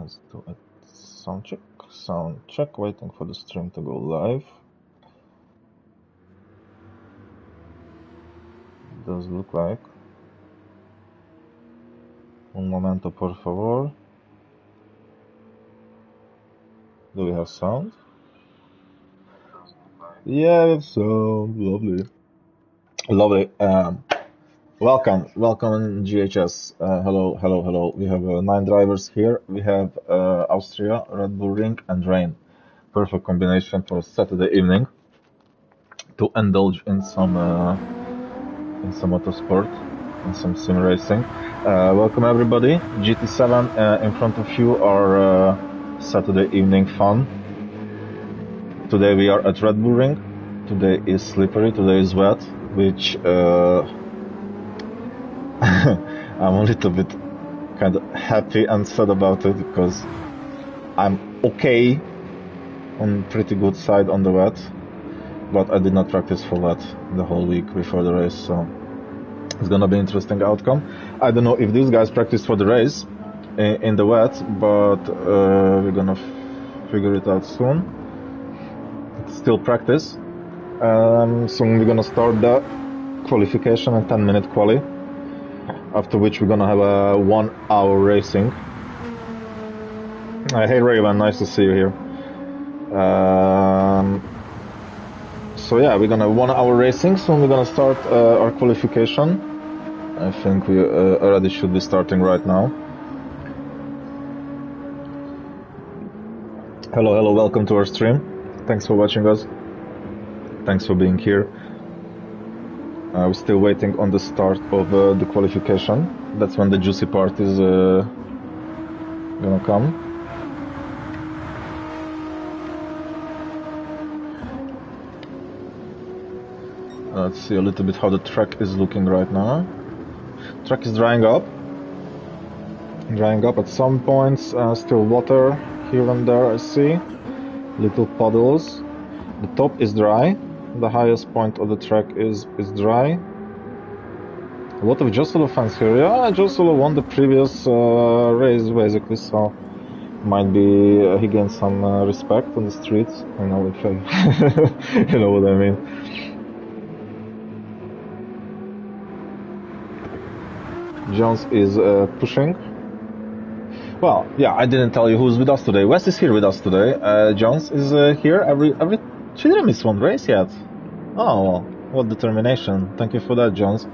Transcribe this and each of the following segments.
Let's do a sound check, waiting for the stream to go live. Does look like. Un momento, por favor. Do we have sound? Yeah, we have sound. Lovely. Lovely. Welcome in GHS. Hello. We have 9 drivers here. We have Austria, Red Bull Ring, and rain. Perfect combination for Saturday evening to indulge in some motorsport and some sim racing. Welcome everybody. GT7 in front of you are Saturday evening fun. Today we are at Red Bull Ring. Today is slippery. Today is wet, which I'm a little bit kind of happy and sad about it because I'm okay on pretty good side on the wet, but I did not practice for wet the whole week before the race, so it's gonna be interesting outcome. I don't know if these guys practiced for the race in the wet, but we're gonna figure it out soon. It's still practice. Soon we're gonna start the qualification and 10-minute quali, after which we're gonna have a 1-hour racing. Hey Raven, nice to see you here. So yeah, we're gonna have 1-hour racing, soon we're gonna start our qualification. I think we already should be starting right now. Hello, welcome to our stream. Thanks for watching us. Thanks for being here. We're still waiting on the start of the qualification. That's when the juicy part is gonna come. Let's see a little bit how the track is looking right now. Track is drying up at some points. Still water here and there, I see little puddles. The top is dry. The highest point of the track is dry. A lot of Josolo fans here. Yeah, Josolo won the previous race basically, so might be he gained some respect on the streets. You know, if you know what I mean. Jones is pushing. Well, yeah, I didn't tell you who's with us today. Wes is here with us today. Jones is here every. She didn't miss one race yet. Oh, well, what determination. Thank you for that, Jones.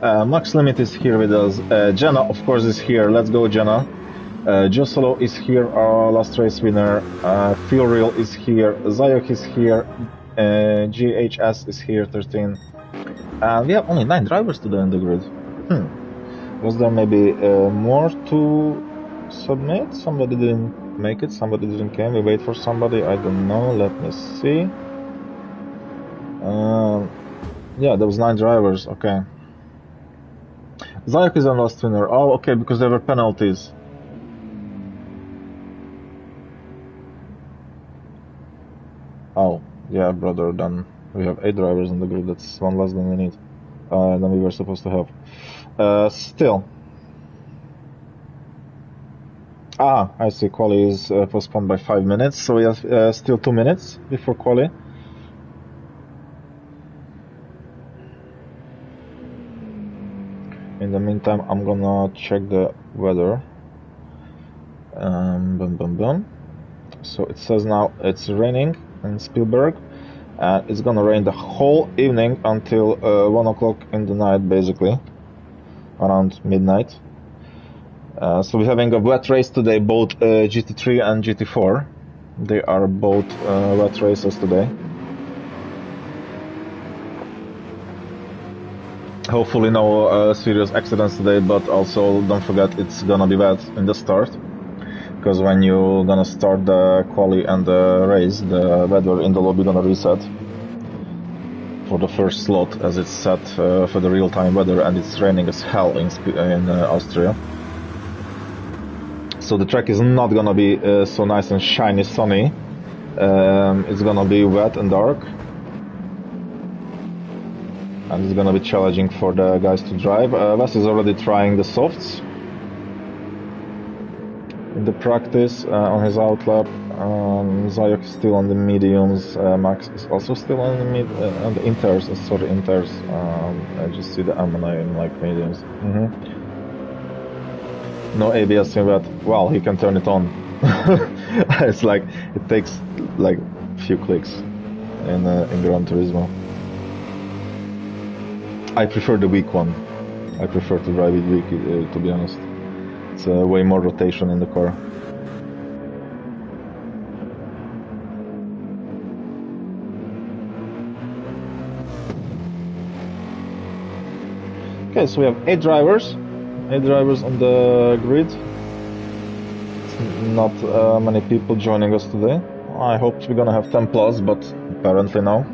Max Limit is here with us. Jenna, of course, is here. Let's go, Jenna. Josolo is here, our last race winner. Feel Real is here. Zayok is here. GHS is here, 13. We have only 9 drivers today on the grid. Was there maybe more to submit? Somebody didn't make it, somebody didn't come. We wait for somebody, I don't know. Let me see. Yeah, there was 9 drivers. Okay. Zayok is our last winner. Oh, okay, because there were penalties. Oh, yeah, brother. Then we have 8 drivers on the grid. That's 1 less than we need. Than we were supposed to have. Still. I see. Quali is postponed by 5 minutes, so we have still 2 minutes before quali. In the meantime, I'm gonna check the weather. So it says now it's raining in Spielberg, and it's gonna rain the whole evening until 1 o'clock in the night, basically, around midnight. So we're having a wet race today, both GT3 and GT4. They are both wet races today. Hopefully no serious accidents today, but also don't forget it's gonna be wet in the start, because when you're gonna start the quali and the race, the weather in the lobby gonna reset for the first slot, as it's set for the real-time weather, and it's raining as hell in Austria. So the track is not gonna be so nice and shiny, sunny. It's gonna be wet and dark. And it's gonna be challenging for the guys to drive. Wes is already trying the softs in the practice on his outlap. Zayok is still on the mediums. Max is also still on the on the inters. Sorry, inters. I just see the Ammonite in like mediums. No ABS in that. Well, he can turn it on. It's like it takes like a few clicks in Gran Turismo. I prefer the weak one. I prefer to drive it weak, to be honest. It's way more rotation in the car. Okay, so we have 8 drivers on the grid. It's not many people joining us today. I hoped we're gonna have 10 plus, but apparently no.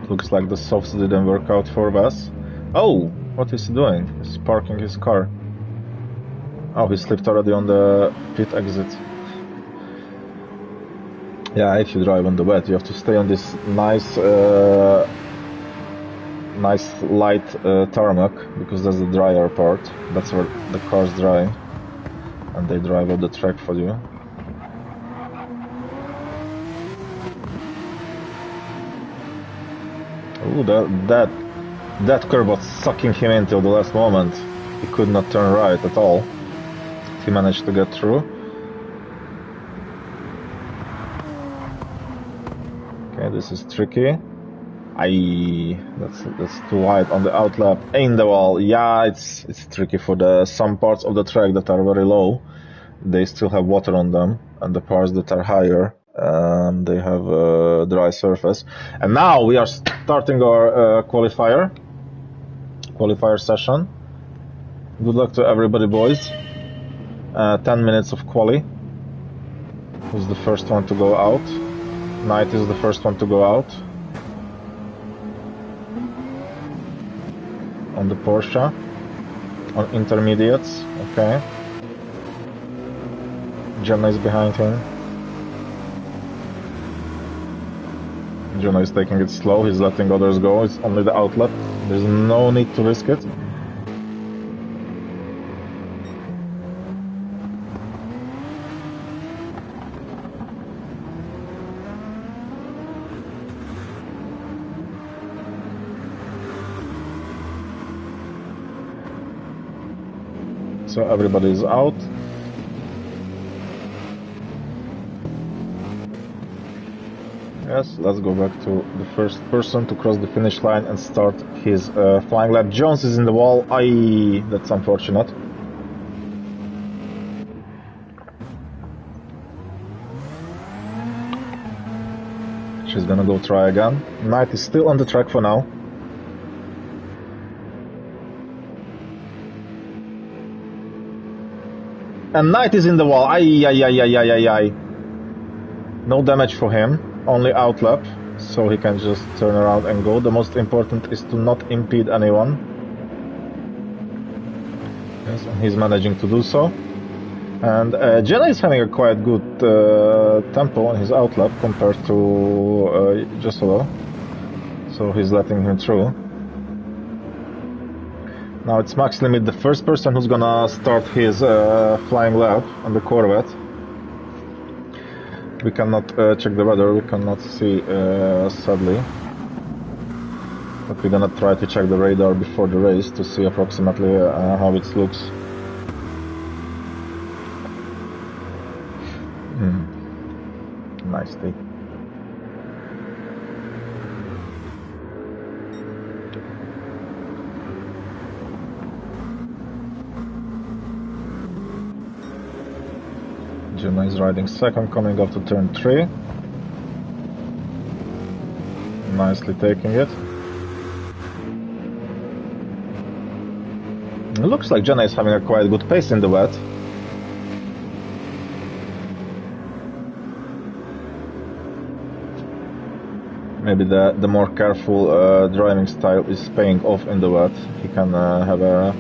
Looks like the softs didn't work out for Vas. Oh, what is he doing? He's parking his car. Oh, he slipped already on the pit exit. Yeah, if you drive on the wet, you have to stay on this nice light tarmac, because that's the drier part. That's where the cars dry, and they drive up the track for you. Ooh, that curve was sucking him in till the last moment. He could not turn right at all. He managed to get through. Okay, this is tricky. That's too wide on the outlap. In the wall. Yeah, it's tricky for some parts of the track that are very low. They still have water on them, and the parts that are higher, they have a dry surface. And now we are starting our qualifier session. Good luck to everybody, boys. 10 minutes of quali. Who's the first one to go out? Knight is the first one to go out. On the Porsche. On intermediates. Okay. Jenna is behind him. Jenna is taking it slow. He's letting others go. It's only the outlet. There's no need to risk it. So everybody is out. Yes, let's go back to the first person to cross the finish line and start his flying lap. Jones is in the wall. Aye, that's unfortunate. She's gonna go try again. Knight is still on the track for now. And Knight is in the wall. Aye. No damage for him. Only outlap, so he can just turn around and go. The most important is to not impede anyone. Yes, and he's managing to do so. And Jenna is having a quite good tempo on his outlap compared to Joshua, so he's letting him through. Now it's max limit, the first person who's gonna start his flying lap on the Corvette. We cannot check the weather, we cannot see sadly. But we're gonna try to check the radar before the race to see approximately how it looks. Nice day. Gemma is riding second, coming off to turn 3. Nicely taking it. It looks like Jenna is having a quite good pace in the wet. Maybe the more careful driving style is paying off in the wet. He can have a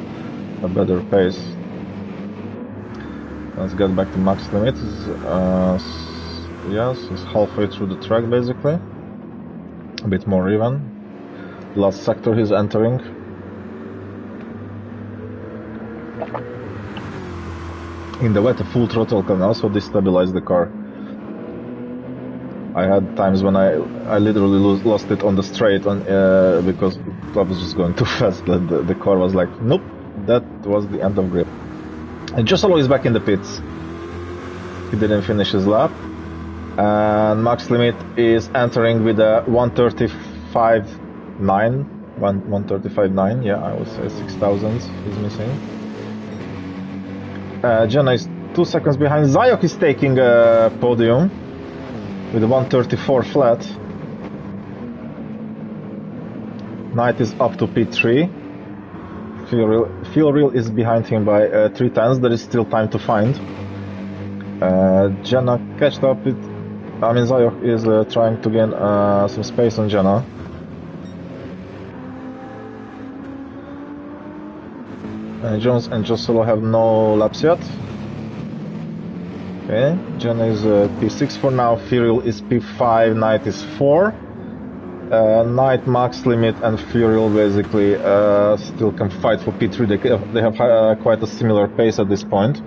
better pace. Let's get back to max limits. Yes, he's halfway through the track basically. A bit more even. Last sector he's entering. In the wet, a full throttle can also destabilize the car. I had times when I literally lost it on the straight because I was just going too fast. The car was like, nope, that was the end of grip. And Josolo is back in the pits. He didn't finish his lap. And Max Limit is entering with a 135.9, yeah, I would say 6 thousandths is missing. Jenna is 2 seconds behind. Zayok is taking a podium with a 134 flat. Knight is up to P3. Fuel Reel is behind him by 3 tenths. There is still time to find. Jenna catched up with... Zayok is trying to gain some space on Jenna. Jones and Josolo have no laps yet. Okay, Jenna is P6 for now, Fuel is P5, Knight is 4. Knight, Max Limit and Fuel basically still can fight for P3. They have quite a similar pace at this point.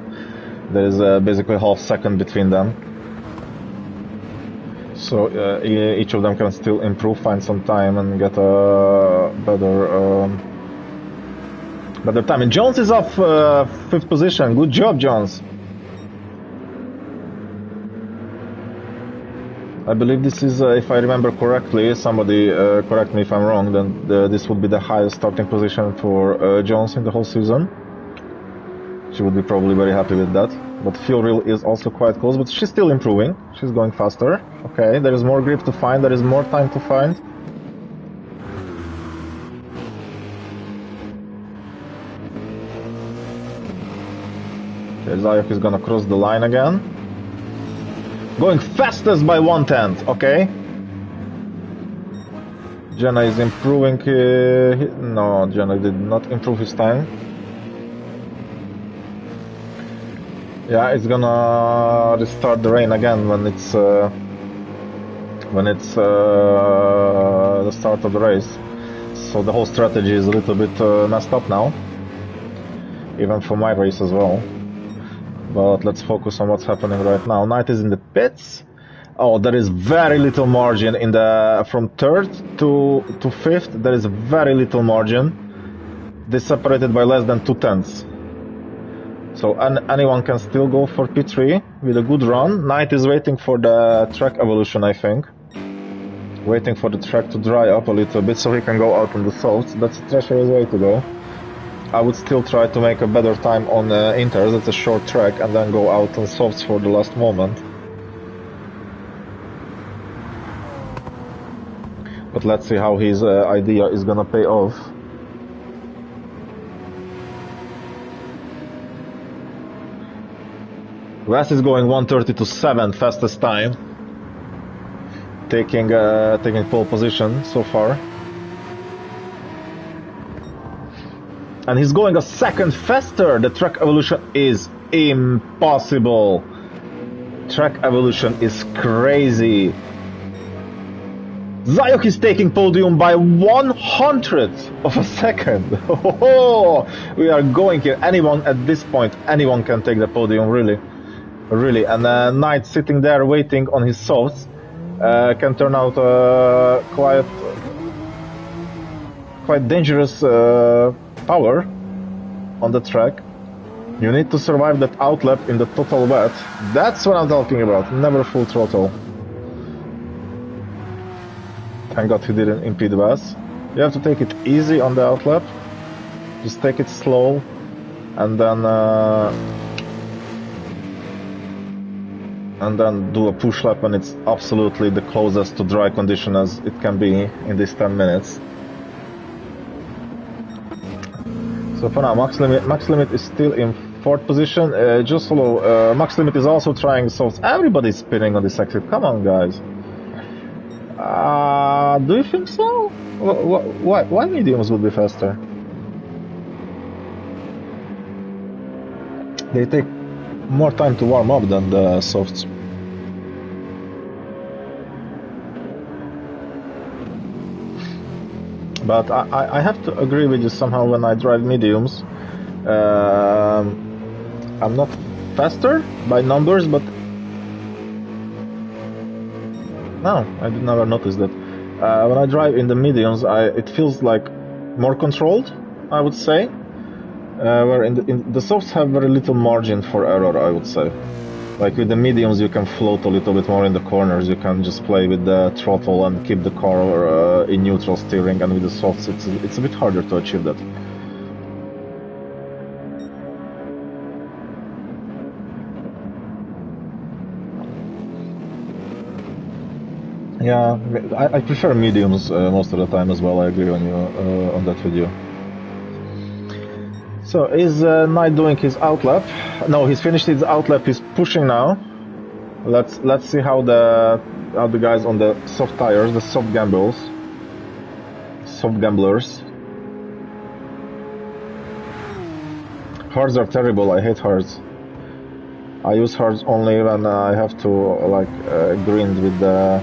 There is basically half second between them. So each of them can still improve, find some time and get a better time. And Jones is off 5th position. Good job, Jones. I believe this is, if I remember correctly, somebody correct me if I'm wrong, then this would be the highest starting position for Jones in the whole season. She would be probably very happy with that. But Fuel Reel is also quite close, but she's still improving. She's going faster. Okay, there is more grip to find, there is more time to find. Okay, Zayok is gonna cross the line again. Going fastest by 1/10, okay. Jenna is improving. No, Jenna did not improve his time. Yeah, it's gonna restart the rain again when it's the start of the race. So the whole strategy is a little bit messed up now, even for my race as well. But let's focus on what's happening right now. Knight is in the pits. Oh, there is very little margin in from 3rd to 5th. There is very little margin. They're separated by less than 2 tenths. So anyone can still go for P3 with a good run. Knight is waiting for the track evolution, I think. Waiting for the track to dry up a little bit so he can go out on the softs. That's a treacherous way to go. I would still try to make a better time on inters. It's a short track, and then go out on softs for the last moment. But let's see how his idea is gonna pay off. Wes is going 1:30 to 7th, fastest time, taking pole position so far. And he's going a second faster. The track evolution is impossible. Track evolution is crazy. Zayok is taking podium by 100th of a second. Oh, we are going here. Anyone at this point, anyone can take the podium, really. Really. And Knight sitting there waiting on his softs can turn out quite dangerous power on the track. You need to survive that outlap in the total wet. That's what I'm talking about. Never full throttle. Thank God he didn't impede Wes. You have to take it easy on the outlap. Just take it slow, and then do a push lap when it's absolutely the closest to dry condition as it can be in these 10 minutes. So for now, Max Limit is still in 4th position. Just follow. Max Limit is also trying softs. Everybody's spinning on this exit. Come on, guys. Do you think so? Why mediums would be faster? They take more time to warm up than the softs. But I have to agree with you somehow when I drive mediums. I'm not faster by numbers, but no, I did never notice that. When I drive in the mediums, it feels like more controlled, I would say. Where in the softs have very little margin for error, I would say. Like with the mediums, you can float a little bit more in the corners. You can just play with the throttle and keep the car in neutral steering. And with the softs, it's a bit harder to achieve that. Yeah, I prefer mediums most of the time as well. I agree on you on that video. So is Knight doing his outlap? No, he's finished his outlap. He's pushing now. Let's see how the guys on the soft tires, the soft gamblers. Hards are terrible. I hate hards. I use hards only when I have to like grind with the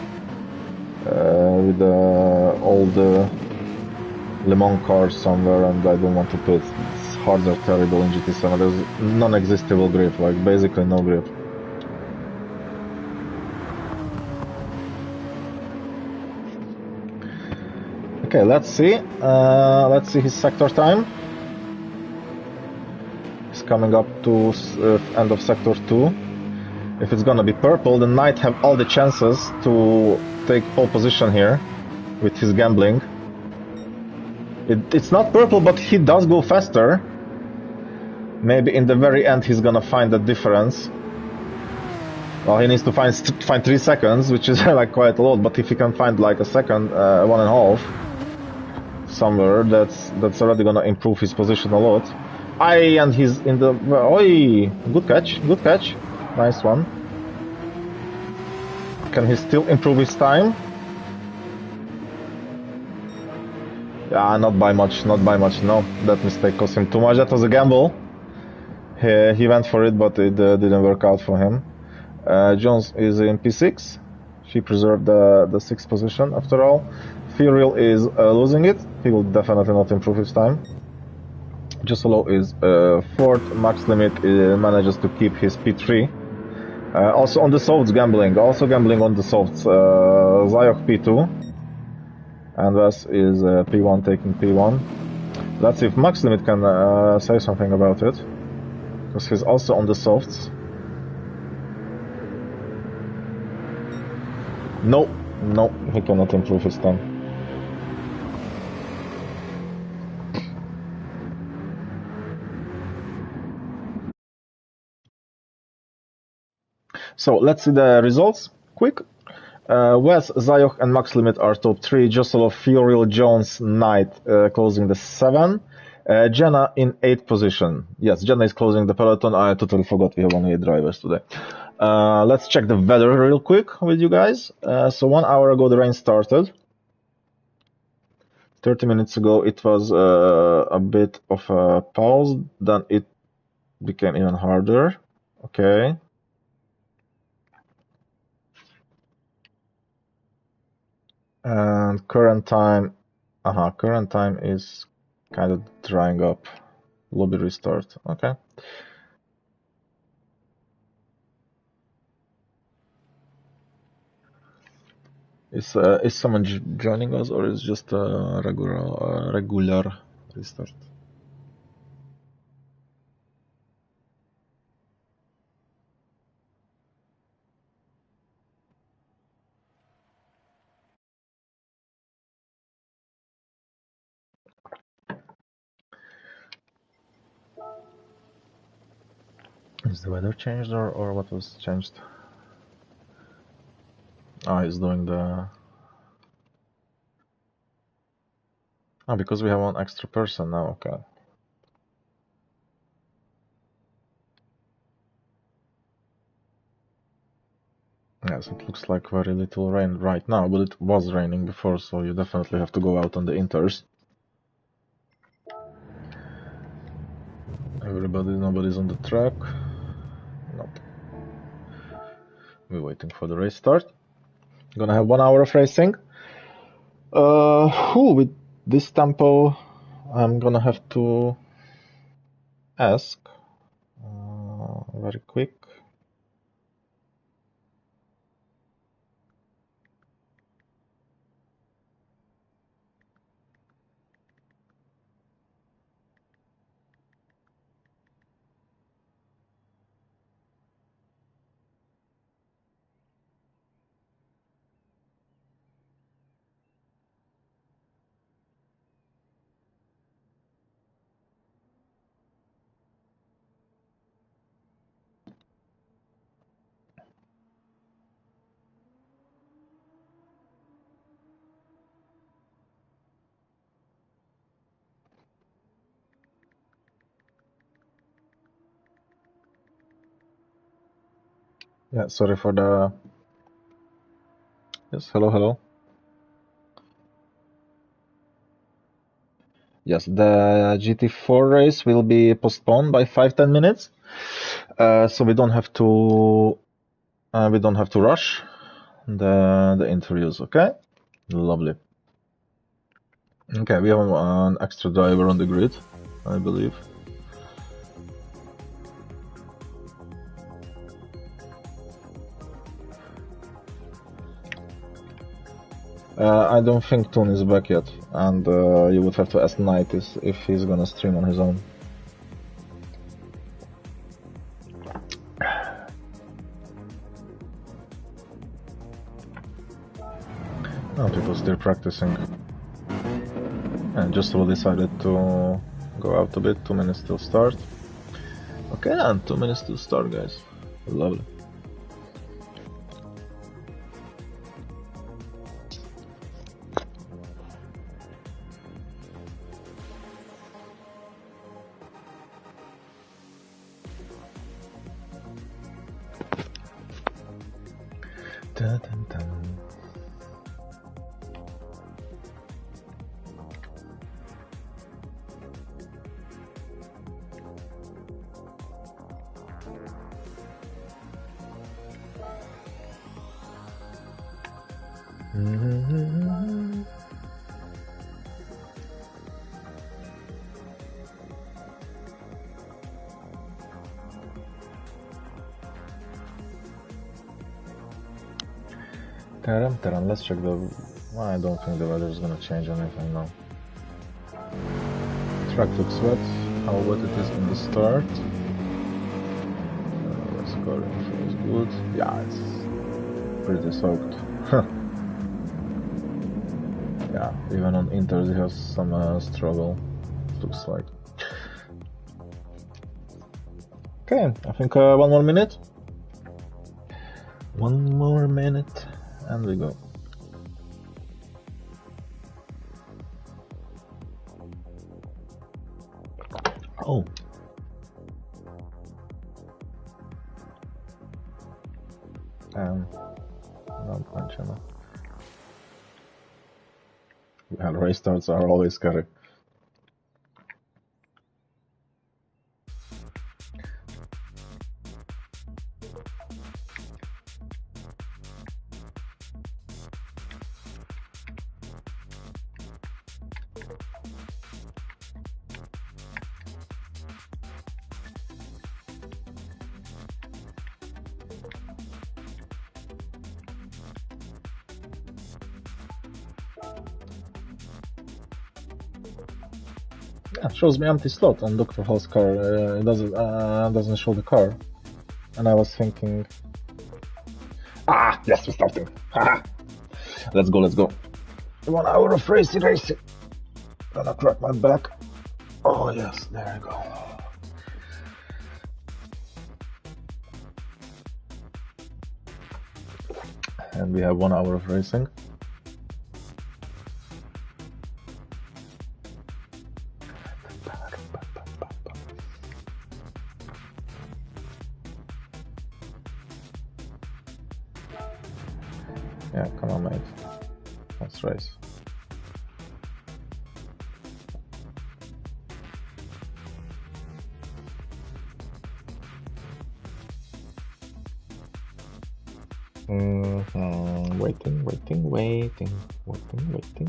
old Le Mans cars somewhere, and I don't want to pit. Hards are terrible in GT7. There's non-existable grip, like basically no grip. Okay, let's see. Let's see his sector time. He's coming up to end of sector 2. If it's gonna be purple, the Knight have all the chances to take pole position here with his gambling. It's not purple, but he does go faster. Maybe in the very end he's gonna find the difference. Well, he needs to find 3 seconds, which is like quite a lot. But if he can find like a second, 1.5 somewhere, that's already gonna improve his position a lot. And he's in the. Oi! Good catch, nice one. Can he still improve his time? Yeah, not by much. No, that mistake cost him too much. That was a gamble. He went for it, but it didn't work out for him. Jones is in P6. She preserved the 6th position after all. Furiel is losing it. He will definitely not improve his time. Jusolo is 4th. Max Limit manages to keep his P3. Also on the softs gambling. Also gambling on the softs. Zayok P2. And Wes is P1 taking P1. Let's see if Max Limit can say something about it. Because he's also on the softs. No, he cannot improve his time. So let's see the results quick. Wes, Zayok and Max Limit are top 3. Josolo, Furiel, Jones, Knight closing the 7. Jenna in 8th position. Yes, Jenna is closing the peloton. I totally forgot we have only 8 drivers today. Let's check the weather real quick with you guys. So 1 hour ago the rain started. 30 minutes ago it was a bit of a pause. Then it became even harder. Okay. And current time is kind of drying up. Lobby restart. Okay. Is someone joining us, or is just a regular restart? Is the weather changed, or what was changed? He's doing the... because we have 1 extra person now, okay. Yes, it looks like very little rain right now, but it was raining before, so you definitely have to go out on the inters. Nobody's on the track. Nope. We're waiting for the race start. Gonna have 1 hour of racing. This tempo, I'm gonna have to ask very quick. Yeah, sorry for the... Yes, hello, hello. Yes, the GT4 race will be postponed by 5-10 minutes, so we don't have to rush the interviews. Okay, lovely. Okay, we have an extra driver on the grid, I believe. I don't think Toon is back yet, and you would have to ask Knight if he's gonna stream on his own. Oh, people still practicing. And just decided to go out a bit. 2 minutes till start. Okay, then 2 minutes till start, guys. Lovely. Dun, dun, dun. Taram, let's check the... I don't think the weather is gonna change anything now. Track looks wet. How wet it is in the start. Scoring feels good. Yeah, it's pretty soaked. Yeah, even on Inters he has some struggle, looks like. Okay, I think 1 more minute. 1 more minute and we go. Oh. Not mention. Yeah, race starts are always scary. Yeah, it shows me empty slot on Dr. Hall's car. It doesn't show the car. And I was thinking... Yes, we're starting. Let's go. 1 hour of racing. Gonna crack my back. Oh yes, there I go. And we have 1 hour of racing. Yeah, come on, mate. Let's race.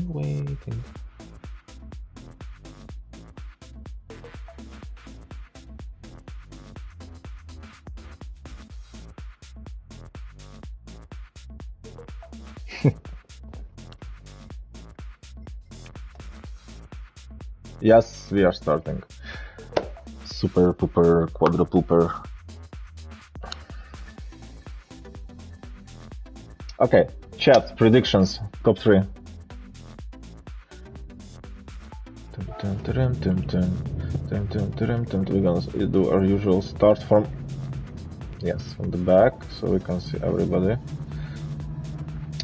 Waiting. Yes, we are starting. Super pooper, quadrupooper. Okay, chat, predictions, top 3. We're gonna do our usual start from, yes, from the back, so we can see everybody.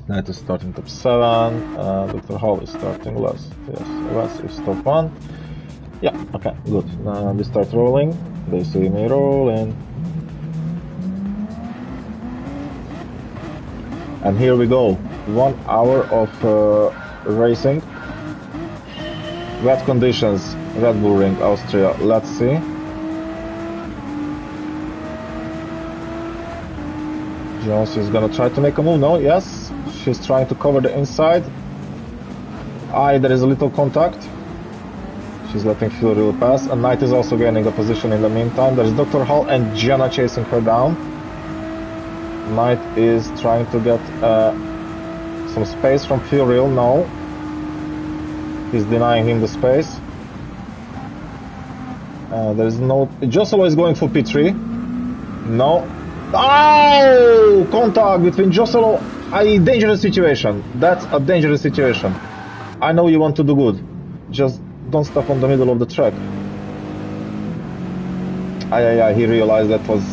Knight is starting top 7, Dr. Hall is starting last, yes, West is top 1. Yeah, okay, good. We start rolling, they see me rolling. And here we go, 1 hour of racing. Wet conditions, Red Bull Ring, Austria, let's see. Jones is gonna try to make a move now, yes. She's trying to cover the inside. There is a little contact. She's letting Fuel Reel pass, and Knight is also gaining a position in the meantime. There's Dr. Hall and Jenna chasing her down. Knight is trying to get some space from Fuel Reel now. He's denying him the space. There is no... Josolo is going for P3. No. Oh! Contact between Josolo. A dangerous situation. That's a dangerous situation. I know you want to do good. Just don't stop on the middle of the track. He realized that was...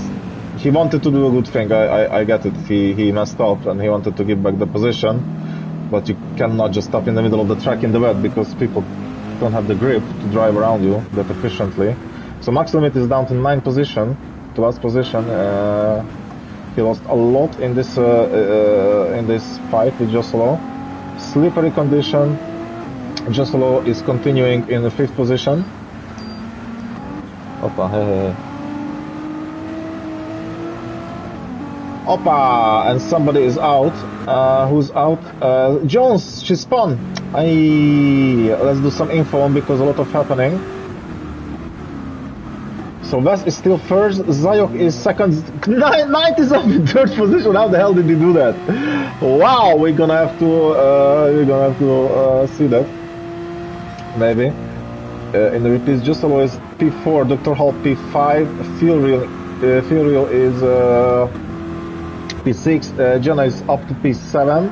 He wanted to do a good thing. I get it. He messed up and he wanted to give back the position. But you cannot just stop in the middle of the track in the wet because people don't have the grip to drive around you that efficiently. So Max Limit is down to 9th position, to last position. He lost a lot in this fight with Josolo. Slippery condition. Josolo is continuing in the 5th position. Opa, hey. Opa, and somebody is out. Who's out? Jones, she spun. Let's do some info because a lot of happening. So West is still first. Zayok is second. Knight is up in 3rd position. How the hell did he do that? Wow, we're gonna have to see that. Maybe. In the repeats, Josolo is P4, Dr. Hall P5, Fuel Reel is P6, Jenna is up to P7.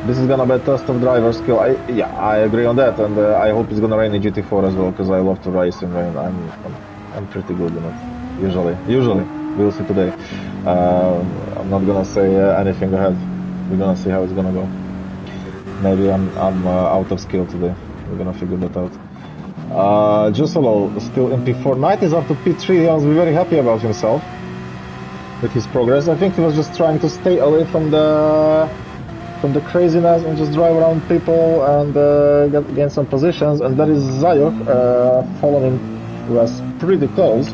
This is gonna be a test of driver skill. I agree on that, and I hope it's gonna rain in GT4 as well, because I love to race in rain. I'm pretty good in it. Usually. We'll see today. I'm not gonna say anything ahead. We're gonna see how it's gonna go. Maybe I'm out of skill today. We're gonna figure that out. Josolo still in P4. Knight is up to P3. He must be very happy about himself with his progress. I think he was just trying to stay away from the craziness and just drive around people and gain some positions. And that is Zayok following was pretty close.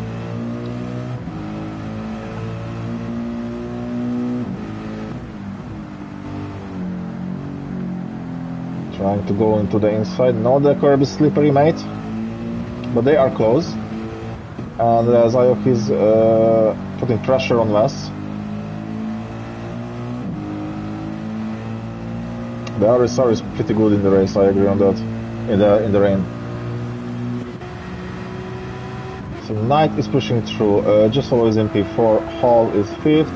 Trying to go into the inside. No, the curb is slippery, mate. But they are close. And Zayok is putting pressure on Wes. The RSR is pretty good in the race, I agree on that. In the rain. So Knight is pushing through. Josolo is in P4, Hall is 5th.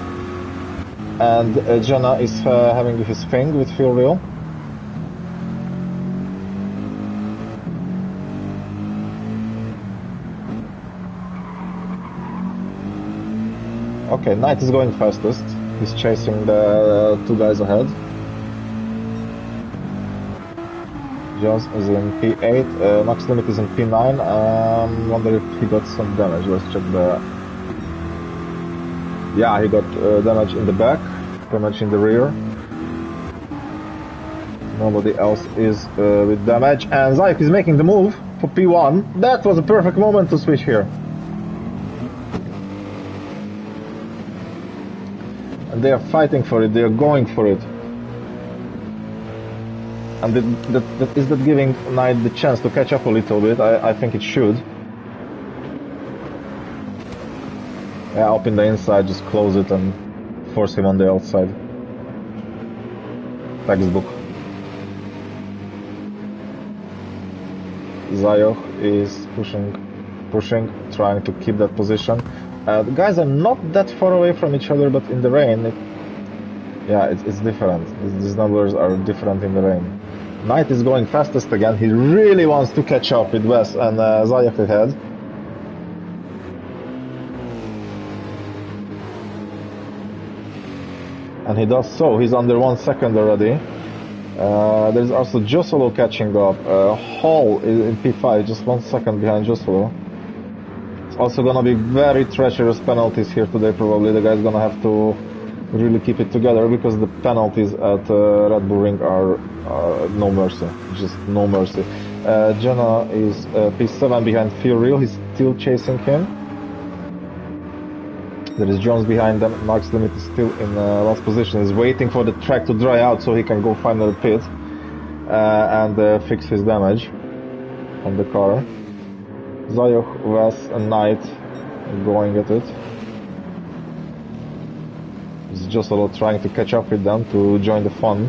And Jenna is having his thing with Fuel Reel. Okay, Knight is going fastest. He's chasing the 2 guys ahead. Jones is in P8, Max Limit is in P9. Wonder if he got some damage. Let's check the... Yeah, he got damage in the back, damage in the rear. Nobody else is with damage. And Zayek is making the move for P1. That was a perfect moment to switch here. And they are fighting for it, they are going for it. And is that giving Knight the chance to catch up a little bit? I think it should. Yeah, up in the inside, just close it and force him on the outside. Textbook. Zayoch is pushing, trying to keep that position. The guys are not that far away from each other, but in the rain, it's different. These numbers are different in the rain. Knight is going fastest again. He really wants to catch up with Wes and Zayoch ahead. And he does so. He's under 1 second already. There's also Josolo catching up. Hall is in P5, just 1 second behind Josolo. It's also gonna be very treacherous penalties here today, probably. The guy's gonna have to really keep it together because the penalties at Red Bull Ring are no mercy. Just no mercy. Jenna is P7 behind Feel Real. He's still chasing him. There is Jones behind them. Max Limit is still in last position. He's waiting for the track to dry out so he can go find the pit and fix his damage on the car. Zayoch, Wes and Knight going at it. It's just a lot trying to catch up with them to join the fun.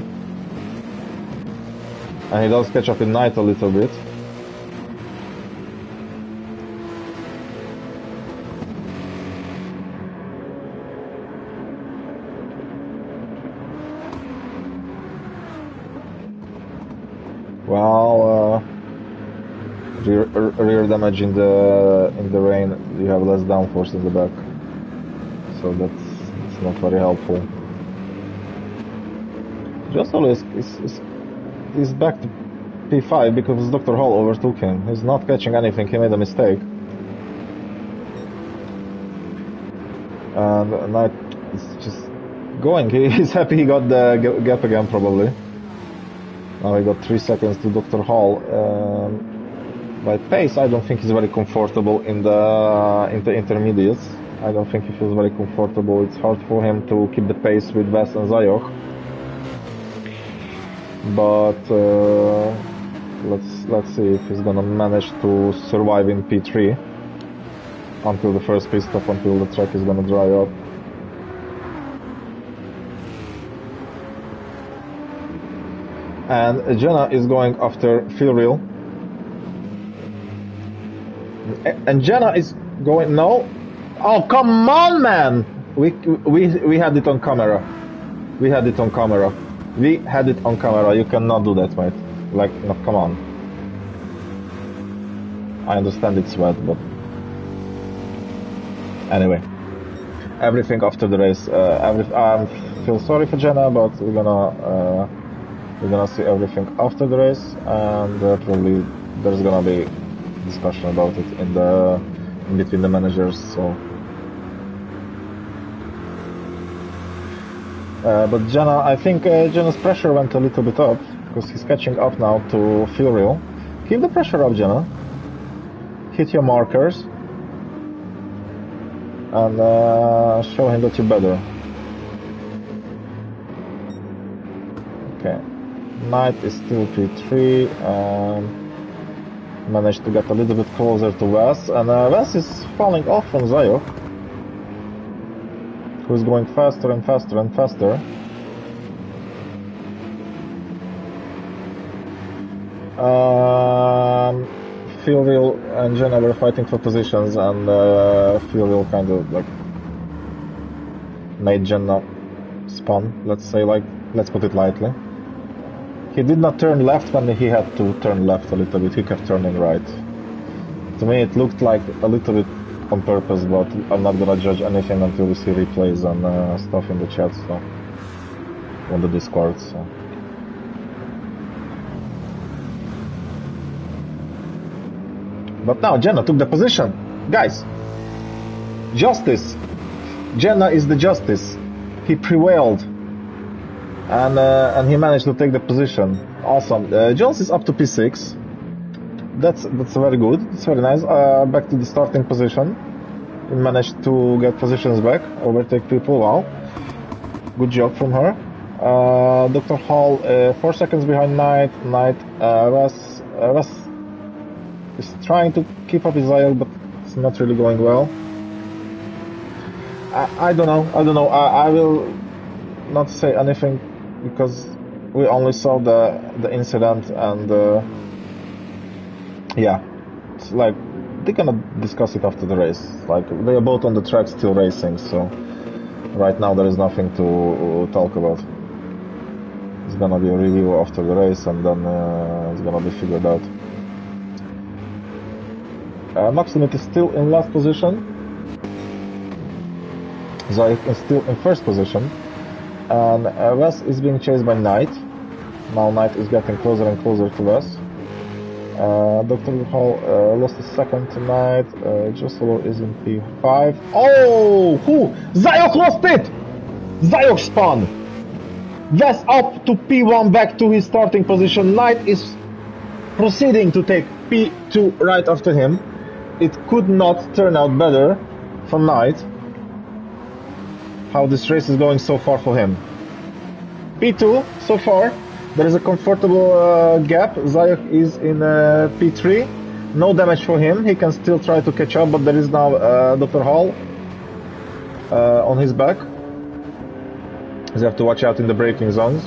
And he does catch up with Knight a little bit. Well, rear damage in the rain. You have less downforce in the back, so that's not very helpful. Josolo is back to P5 because Dr. Hall overtook him. He's not catching anything. He made a mistake, and Knight is just going. He's happy he got the gap again, probably. Now we got 3 seconds to Dr. Hall. By pace, I don't think he's very comfortable in the intermediates. I don't think he feels very comfortable. It's hard for him to keep the pace with Wes and Zayoch. But let's see if he's gonna manage to survive in P3 until the first pit stop, until the track is gonna dry up. And Jenna is going after Feel Real. And Jenna is going... No! Oh, come on, man! We had it on camera. We had it on camera. We had it on camera. You cannot do that, mate. Like, no, come on. I understand it's wet, but... Anyway. Everything after the race. I feel sorry for Jenna, but we're gonna see everything after the race, and probably there's gonna be discussion about it in between the managers. So, but Jenna, I think Jenna's pressure went a little bit up because he's catching up now to Feel Real. Keep the pressure up, Jenna. Hit your markers and show him that you're better. Okay. Knight is still P3, managed to get a little bit closer to Wes, and Wes is falling off from Zayoch, who's going faster and faster and faster. Feel Real and Jenna were fighting for positions, and Feel Real kind of like made Jenna spun, let's put it lightly. He did not turn left when he had to turn left a little bit, he kept turning right. To me it looked like a little bit on purpose, but I'm not gonna judge anything until we see replays and stuff in the chat, so on the Discord. So. But now Jenna took the position. Guys, justice. Jenna is the justice. He prevailed. And he managed to take the position. Awesome. Jones is up to P6. That's very good. It's very nice. Back to the starting position. He managed to get positions back, overtake people. Wow. Good job from her. Dr. Hall, 4 seconds behind Knight. Wes is trying to keep up his Zayoch, but it's not really going well. I don't know. I will not say anything because we only saw the incident, and yeah, it's like they're gonna discuss it after the race. Like they are both on the track still racing, so right now there is nothing to talk about. It's gonna be a review after the race, and then it's gonna be figured out. Max Limit is still in last position. Zayek is still in first position, and Wes is being chased by Knight. Now Knight is getting closer and closer to Wes. Dr. Hall lost a second tonight. Josolo is in P5. Oh! Who? Zayok lost it! Zayok spun! Wes up to P1 back to his starting position. Knight is proceeding to take P2 right after him. It could not turn out better for Knight. How this race is going so far for him. P2 so far. There is a comfortable gap. Zayok is in P3. No damage for him. He can still try to catch up, but there is now Dr. Hall on his back. So you have to watch out in the braking zones.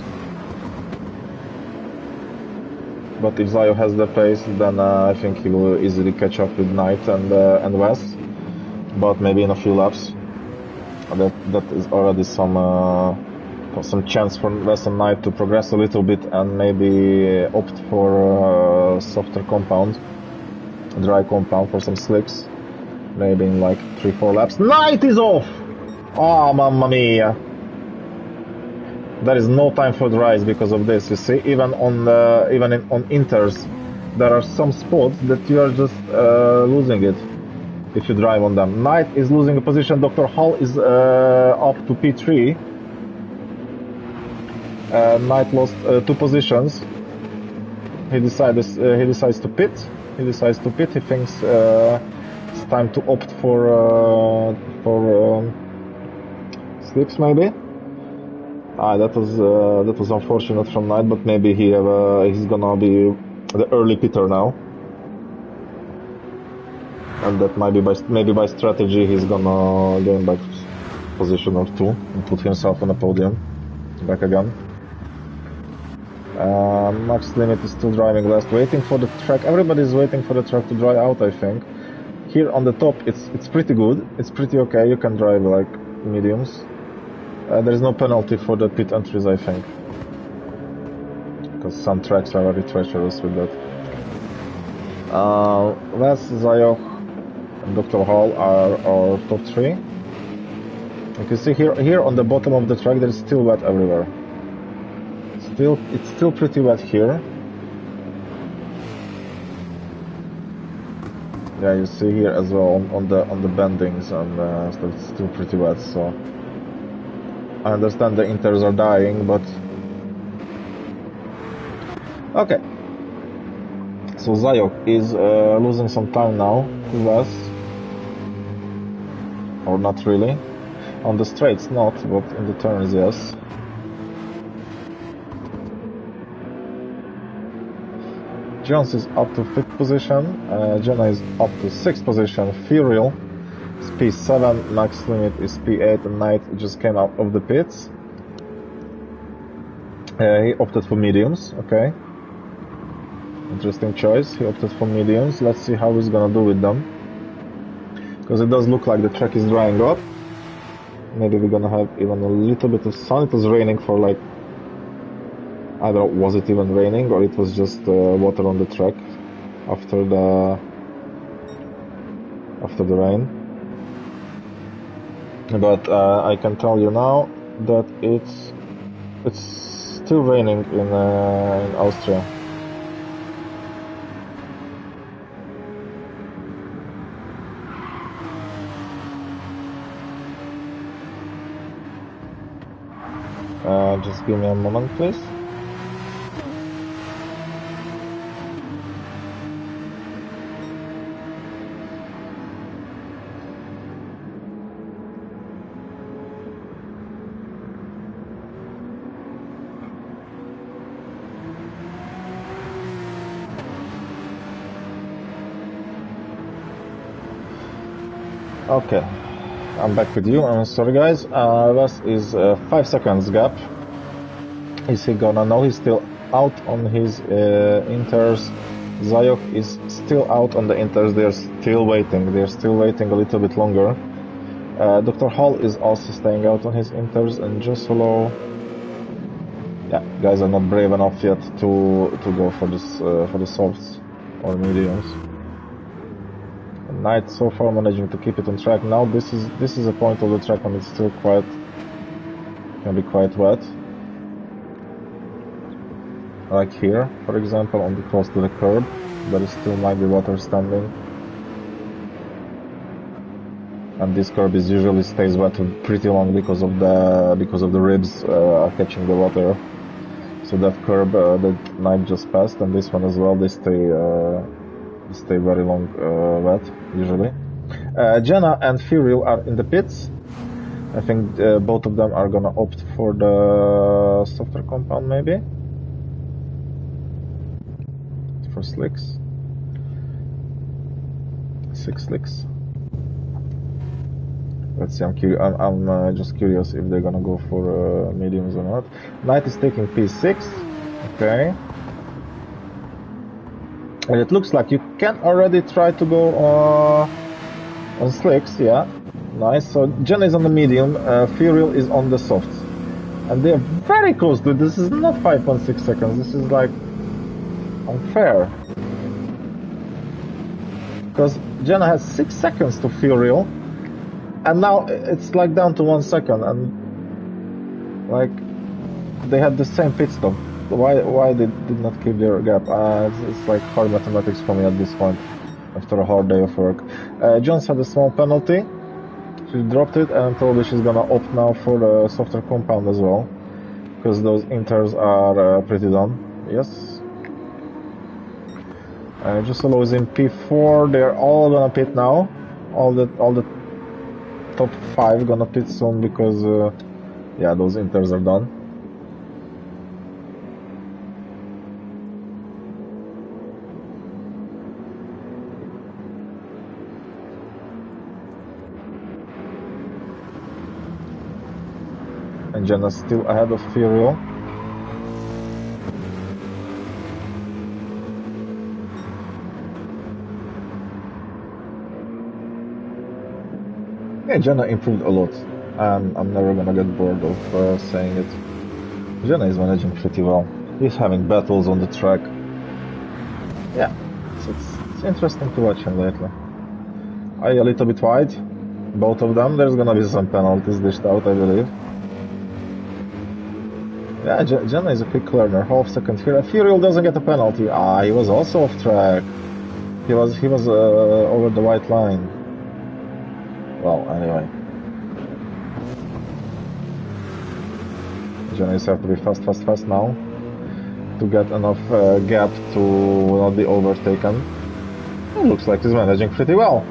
But if Zayok has the pace, then I think he will easily catch up with Knight and Wes. But maybe in a few laps. That is already some chance for Wes and Knight to progress a little bit and maybe opt for softer compound, dry compound for some slicks, maybe in like 3-4 laps. Knight is off! Oh, mamma mia! There is no time for dries because of this. You see, even on inters, there are some spots that you are just losing it if you drive on them. Knight is losing a position. Dr. Hall is up to P3. Knight lost 2 positions. He decides to pit. He thinks it's time to opt for slips maybe. That was unfortunate from Knight, but maybe he's gonna be the early pitter now, and that maybe by strategy he's gonna gain back position or 2 and put himself on a podium back again. Max Limit is still driving last, waiting for the track. Everybody is waiting for the track to dry out, I think. Here on the top, it's pretty good. It's pretty okay. You can drive like mediums. There is no penalty for the pit entries, I think, because some tracks are very treacherous with that. Wes, Zayok, and Dr. Hall are our top 3. You can see here on the bottom of the track there is still wet everywhere. It's still pretty wet here. Yeah, you see here as well on the bendings, and so it's still pretty wet. So I understand the inters are dying, but okay. So Zayok is losing some time now to Wes, or not really. On the straights not, but in the turns yes. Jones is up to 5th position, Jenna is up to 6th position, Furiel is P7, Max Limit is P8, and Knight just came out of the pits. He opted for mediums, okay. Interesting choice, he opted for mediums. Let's see how he's gonna do with them. Because it does look like the track is drying up. Maybe we're gonna have even a little bit of sun. It was raining for like, I don't know, was it even raining or it was just water on the track after the rain. But I can tell you now that it's still raining in Austria. Just give me a moment, please. Okay, I'm back with you. I'm sorry guys, Wes is 5 seconds gap Is he gonna? No, he's still out on his inters. Zayok is still out on the inters. They're still waiting. They're still waiting a little bit longer. Dr. Hall is also staying out on his inters, and Josolo. Yeah, guys are not brave enough yet to go for this for the softs or mediums. And Knight so far managing to keep it on track. Now this is a point of the track when it's still can be quite wet. Like here, for example, on the close to the curb, there still might be water standing. And this curb is usually stays wet pretty long because of the ribs catching the water. So that curb that Knight just passed, and this one as well, they stay very long wet usually. Jenna and Furiel are in the pits. I think both of them are gonna opt for the softer compound maybe. For slicks. 6 slicks. Let's see, I'm just curious if they're gonna go for mediums or not. Knight is taking P6. Okay. And it looks like you can already try to go on slicks, yeah. Nice. So Jenna is on the medium, Furiel is on the softs. And they're very close to it. This is not 5.6 seconds. This is like unfair. Because Jenna has 6 seconds to Furiel. And now it's like down to 1 second, and like they had the same pit stop. Why they did not keep their gap? It's like hard mathematics for me at this point after a hard day of work. Jones had a small penalty. She dropped it, and probably she's gonna opt now for the softer compound as well, because those inters are pretty done. Yes. Josolo is in P4. They're all gonna pit now. All the top 5 gonna pit soon because yeah, those inters are done. And Jenna's still ahead of Furiel. Yeah, Jenna improved a lot. I'm never gonna get bored of saying it. Jenna is managing pretty well. He's having battles on the track. Yeah, it's interesting to watch him lately. Are you a little bit wide? Both of them. There's gonna be some penalties dished out, I believe. Yeah, Jenna is a quick learner. Half second here. Furiel doesn't get a penalty. He was also off track. He was over the white line. Well, anyway. Jenna's have to be fast now to get enough gap to not be overtaken. It looks like he's managing pretty well.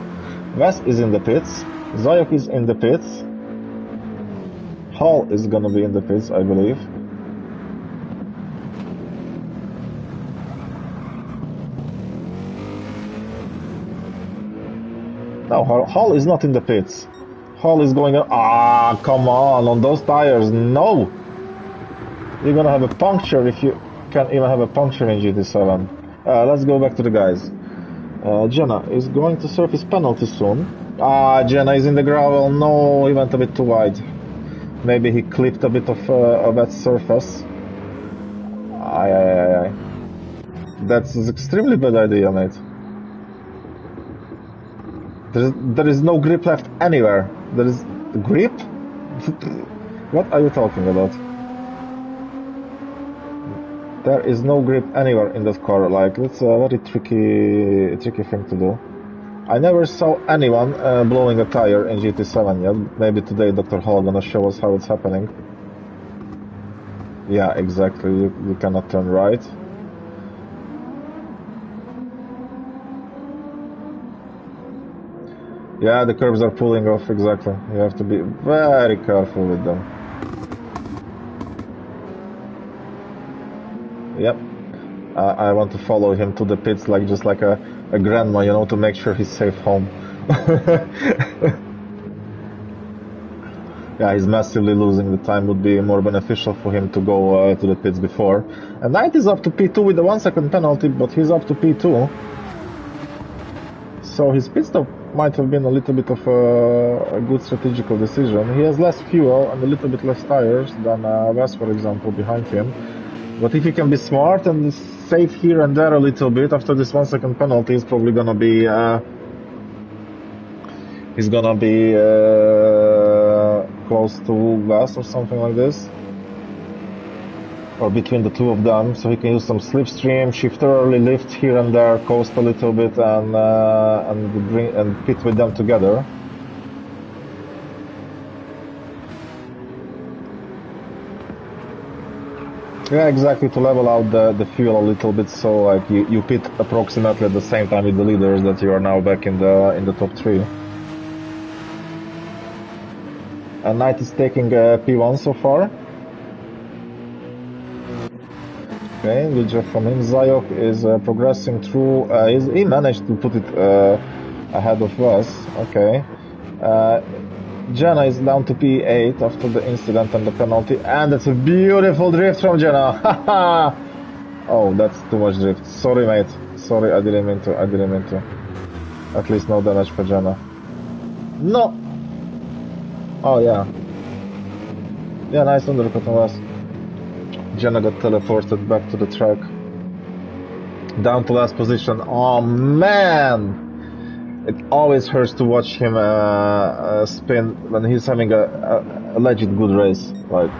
Wes is in the pits. Zayok is in the pits. Hall is gonna be in the pits, I believe. No, Hall is not in the pits. Hall is going on. Come on those tires. No! You're gonna have a puncture if you can't even have a puncture in GT7. Let's go back to the guys. Jenna is going to serve his penalty soon. Jenna is in the gravel. No, he went a bit too wide. Maybe he clipped a bit of that surface. That's an extremely bad idea, mate. There is no grip left anywhere. There is grip? What are you talking about? There is no grip anywhere in that car. Like, that's a very tricky thing to do. I never saw anyone blowing a tire in GT7 yet. Maybe today Dr. Hall gonna show us how it's happening. Yeah, exactly. You cannot turn right. Yeah, the curbs are pulling off, exactly. You have to be very careful with them. Yep. I want to follow him to the pits just like a grandma, you know, to make sure he's safe home. Yeah, yeah, he's massively losing the time. Would be more beneficial for him to go to the pits before. And Knight is up to P2 with the 1 second penalty, but he's up to P2. So his pit stop might have been a little bit of a good strategical decision. He has less fuel and a little bit less tires than Wes, for example, behind him. But if he can be smart and save here and there a little bit after this 1 second penalty, he's probably gonna be close to Wes or something like this, or between the two of them, so he can use some slipstream, shift early, lift here and there, coast a little bit, and pit with them together. Yeah, exactly, to level out the fuel a little bit, so like you pit approximately at the same time with the leaders that you are now back in the top 3. And Knight is taking P1 so far. Okay, good job from him. Zayok is progressing through. He managed to put it ahead of us. Okay. Jenna is down to P8 after the incident and the penalty. And that's a beautiful drift from Jenna. Oh, that's too much drift. Sorry, mate. Sorry, I didn't mean to. At least no damage for Jenna. No! Oh, yeah. Yeah, nice undercut on us. Jenna got teleported back to the track. Down to last position. Oh man! It always hurts to watch him spin when he's having a legit good race. Like,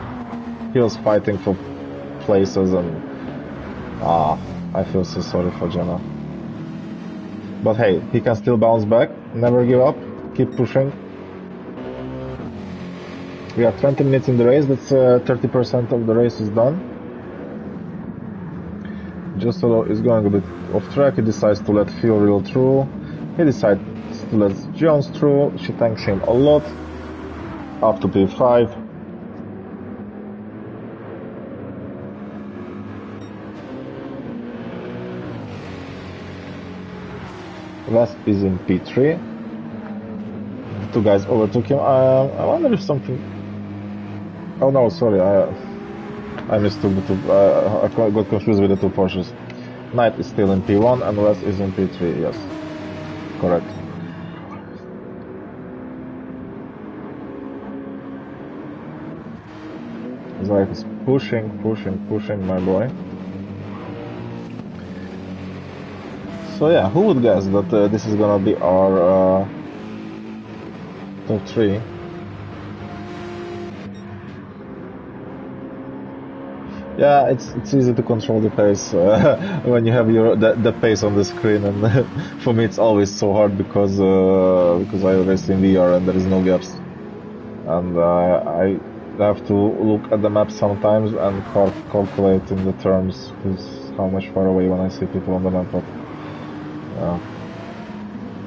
he was fighting for places and... I feel so sorry for Jenna. But hey, he can still bounce back. Never give up. Keep pushing. We are 20 minutes in the race, that's 30% of the race is done. Justolo is going a bit off track, he decides to let Fuel reel through. He decides to let Jones through, she thanks him a lot. Up to P5. West is in P3. The two guys overtook him. I wonder if something... Oh no, sorry, I mistook the two, I got confused with the two Porsches. Knight is still in P1 and Wes is in P3, yes. Correct. Zayek is pushing, my boy. So yeah, who would guess that this is gonna be our top 3? Yeah, it's easy to control the pace when you have the pace on the screen, and for me it's always so hard because I race in VR and there is no gaps, and I have to look at the map sometimes and calculate in the terms how much far away when I see people on the map. But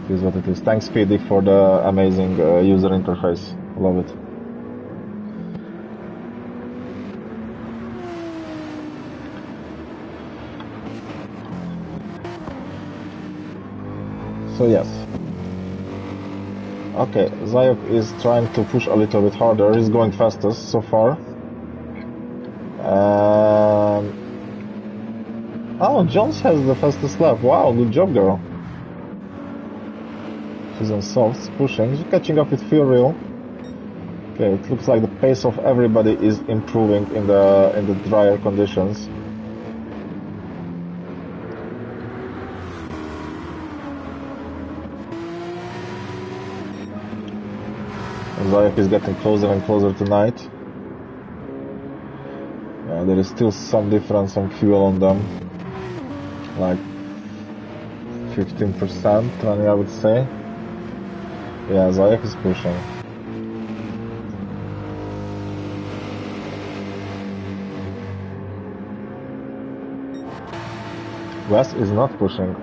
it is what it is. Thanks, Speedy, for the amazing user interface. Love it. So yes. Okay, Zayok is trying to push a little bit harder. He's going fastest so far. Oh, Jones has the fastest lap. Wow, good job, girl. She's on softs, pushing. She's catching up with Fuel Reel. Okay, it looks like the pace of everybody is improving in the drier conditions. Zayek is getting closer and closer tonight. Yeah, there is still some difference on fuel on them, like 15%, I would say. Yeah, Zayek is pushing. Wes is not pushing.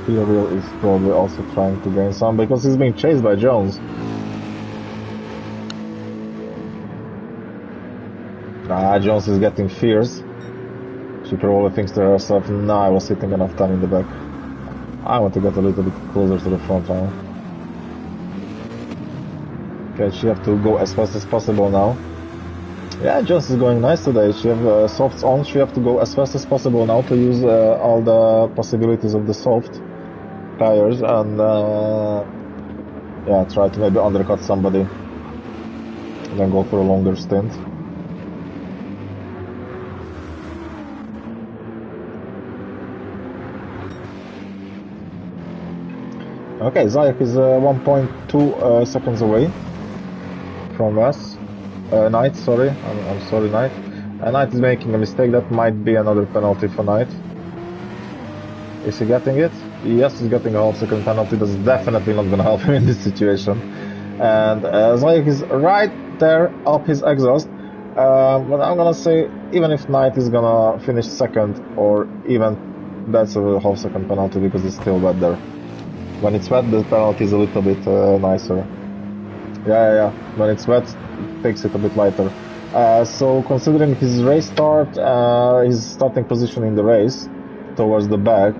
Real is probably also trying to gain some because he's being chased by Jones. Jones is getting fierce. She probably thinks to herself, nah, I was sitting enough time in the back. I want to get a little bit closer to the front line. Okay, she have to go as fast as possible now. Yeah, Jones is going nice today. She have softs on. She have to go as fast as possible now to use all the possibilities of the soft tires and yeah, try to maybe undercut somebody and then go for a longer stint. Okay, Zayek is 1.2 seconds away from us. Knight, sorry. I'm sorry, Knight. Knight is making a mistake. That might be another penalty for Knight. Is he getting it? Yes, he's getting a half-second penalty. That's definitely not going to help him in this situation. And Zayek is right there up his exhaust. But I'm going to say, even if Knight is going to finish second, or even that's a half-second penalty because it's still wet there. When it's wet, the penalty is a little bit nicer. Yeah. When it's wet, it takes it a bit lighter. So considering his race start, his starting position in the race towards the back,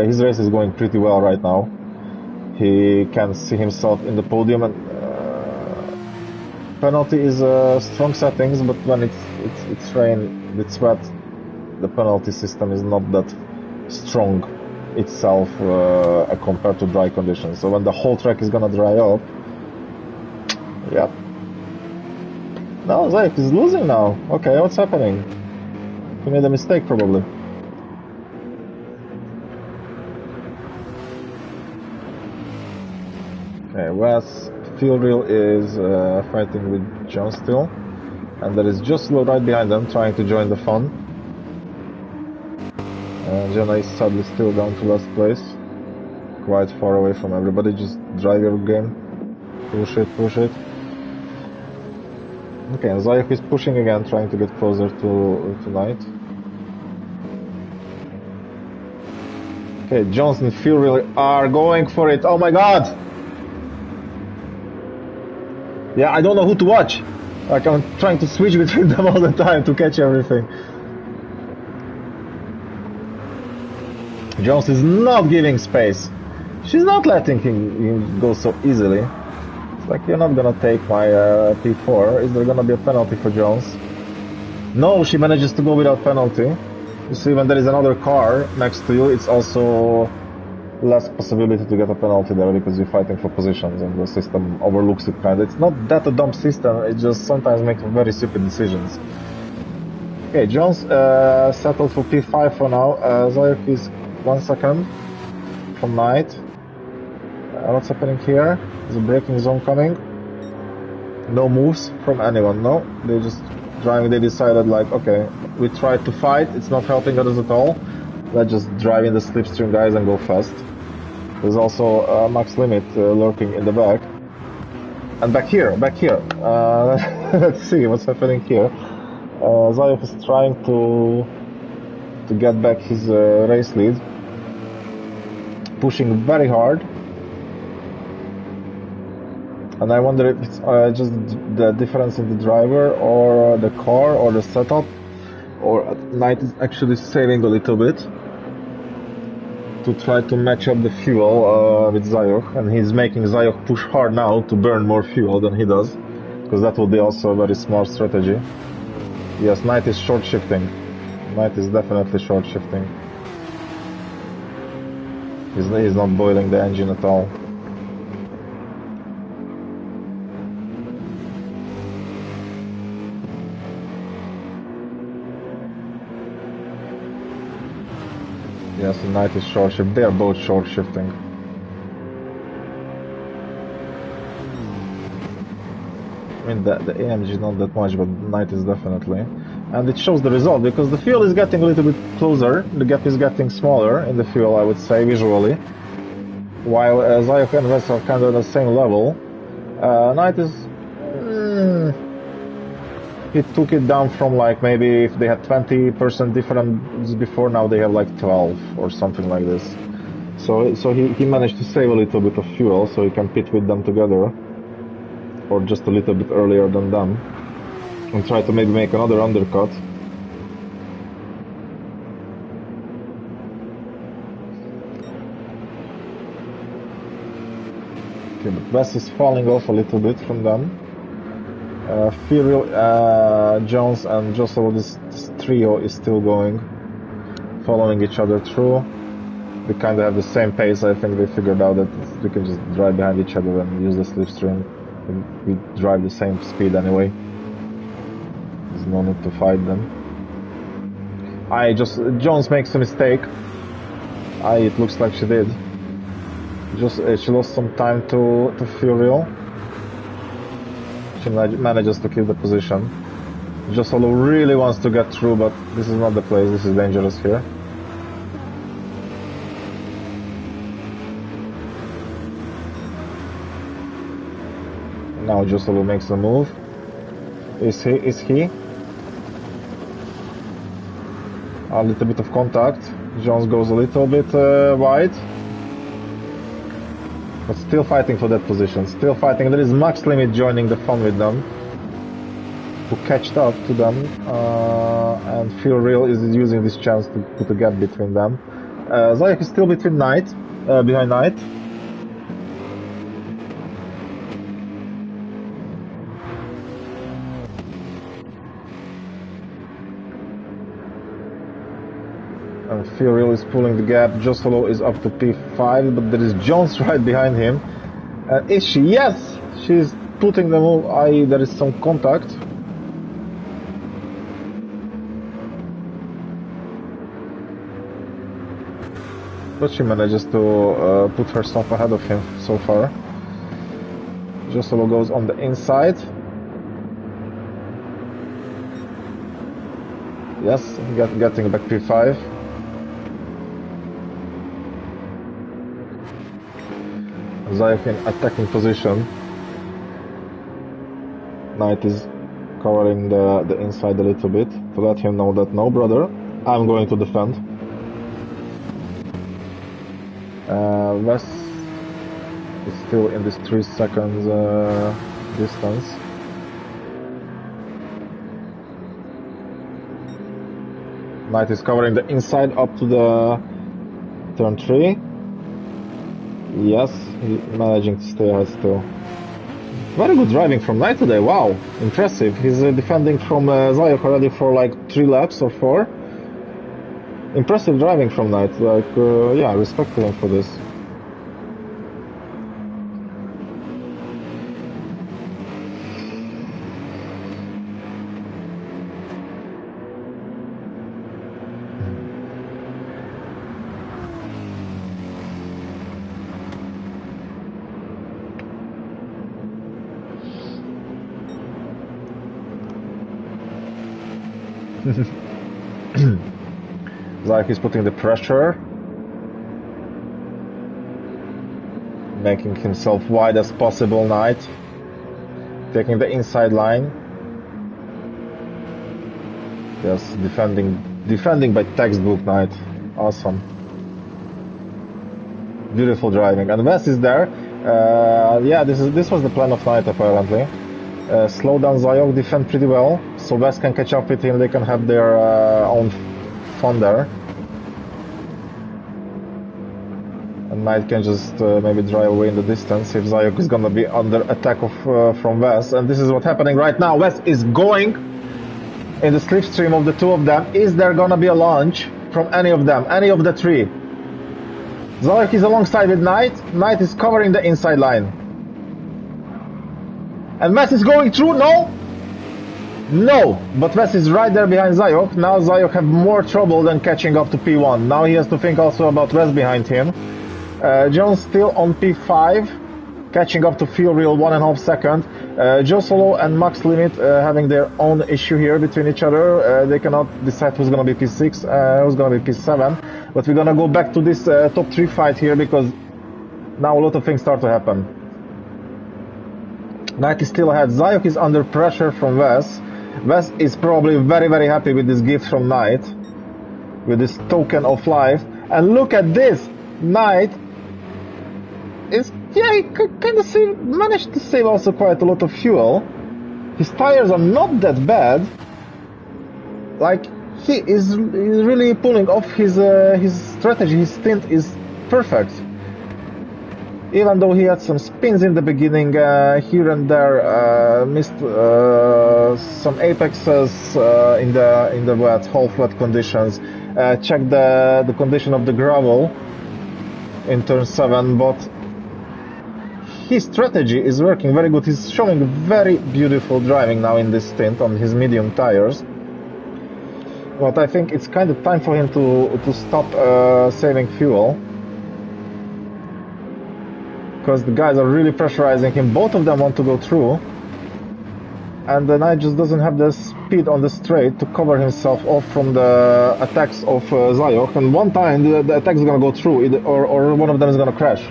his race is going pretty well right now. He can see himself in the podium, and penalty is strong settings, but when it's rain, it's wet, the penalty system is not that strong itself compared to dry conditions. So when the whole track is gonna dry up, yeah. No, Zayek is losing now. Okay, what's happening? He made a mistake probably. Okay, Wes Fieldreel is fighting with John still, and there is just Slow right behind them trying to join the fun. Jenna is sadly still down to last place, quite far away from everybody. Just drive your game, push it. Okay, and Zayek is pushing again, trying to get closer to Knight. Okay, Jones and Fieldreel are going for it. Oh my god! Yeah, I don't know who to watch. Like, I'm trying to switch between them all the time to catch everything. Jones is not giving space. She's not letting him go so easily. It's like, you're not gonna take my P4. Is there gonna be a penalty for Jones? No, she manages to go without penalty. You see, when there is another car next to you, it's also less possibility to get a penalty there because you're fighting for positions and the system overlooks it kind of. It's not that a dumb system, it just sometimes makes very stupid decisions. Okay, Jones settled for P5 for now. Zayek is 1 second from Knight. What's happening here? Is a braking zone coming? No moves from anyone, no? They just driving, they decided like, okay, we tried to fight, it's not helping us at all. Let's just drive in the slipstream, guys, and go fast. There's also a max limit lurking in the back. And back here. Let's see what's happening here. Zayek is trying to get back his race lead. Pushing very hard. And I wonder if it's just the difference in the driver or the car or the setup, or Knight is actually saving a little bit to try to match up the fuel with Zayek, and he's making Zayek push hard now to burn more fuel than he does, because that will be also a very smart strategy. Yes, Knight is short shifting. Knight is definitely short shifting. He's not boiling the engine at all. Yes, the Knight is short shifting. They are both short shifting. I mean, the AMG is not that much, but the Knight is definitely. And it shows the result, because the fuel is getting a little bit closer, the gap is getting smaller in the fuel, I would say, visually. While Zayek and Wes are kind of at the same level. Knight is... he took it down from like, maybe if they had 20% difference before, now they have like 12 or something like this. So he managed to save a little bit of fuel, so he can pit with them together. Or just a little bit earlier than them. And try to maybe make another undercut. Okay, but Wes is falling off a little bit from them. Furiel, Jones and Jocelyn, this trio is still going, following each other through. They kind of have the same pace. I think they figured out that we can just drive behind each other and use the slipstream. We drive the same speed anyway. There's no need to fight them. Jones makes a mistake. It looks like she did. She lost some time to Furiel. She manages to keep the position. Josolo really wants to get through, but this is not the place. This is dangerous here. Now Josolo makes a move. Is he? A little bit of contact. Jones goes a little bit wide. But still fighting for that position. Still fighting. There is Max Limit joining the fun with them. Who catched up to them. And Feel Real is using this chance to put a gap between them. Zayek is still behind Knight. And Furiel is pulling the gap. Josolo is up to P5, but there is Jones right behind him. Is she? Yes! She's putting the move. There is some contact. But she manages to put herself ahead of him so far. Josolo goes on the inside. Yes, getting back P5. Zayek in attacking position. Knight is covering the inside a little bit to let him know that no, brother, I'm going to defend. West is still in this 3 seconds distance. Knight is covering the inside up to the turn 3. Yes, managing to stay ahead still. Very good driving from Knight today, wow, impressive. He's defending from Zayek already for like 3 laps or 4. Impressive driving from Knight, like, yeah, respect to him for this. Zayek is putting the pressure, making himself wide as possible. Knight taking the inside line. Yes, defending by textbook. Knight, awesome, beautiful driving. And West is there. Yeah, this was the plan of Knight apparently. Slow down Zayek, defend pretty well, so West can catch up with him. They can have their own fun there. And Knight can just maybe drive away in the distance if Zayek is gonna be under attack from West. And this is what's happening right now. West is going in the slipstream of the 2 of them. Is there gonna be a launch from any of them, any of the 3? Zayek is alongside with Knight. Knight is covering the inside line. And West is going through, no? No, but West is right there behind Zayek. Now Zayek have more trouble than catching up to P1. Now he has to think also about West behind him. Jones still on P5, catching up to Feel Real 1.5 seconds. Josolo and Max Limit having their own issue here between each other. They cannot decide who's going to be P6, who's going to be P7. But we're going to go back to this top 3 fight here, because now a lot of things start to happen. Knight is still ahead. Zayek is under pressure from West. West is probably very, very happy with this gift from Knight, with this token of life. And look at this! Knight is, yeah, he kind of managed to save also quite a lot of fuel. His tires are not that bad. Like, he is really pulling off his strategy. His stint is perfect. Even though he had some spins in the beginning, here and there, missed some apexes in the wet, half wet conditions. Check the condition of the gravel in turn 7, but his strategy is working very good. He's showing very beautiful driving now in this stint on his medium tires. But I think it's kind of time for him to stop saving fuel, because the guys are really pressurizing him. Both of them want to go through, and the Knight just doesn't have the speed on the straight to cover himself off from the attacks of Zayok, and one time the attack is gonna go through, or one of them is gonna crash.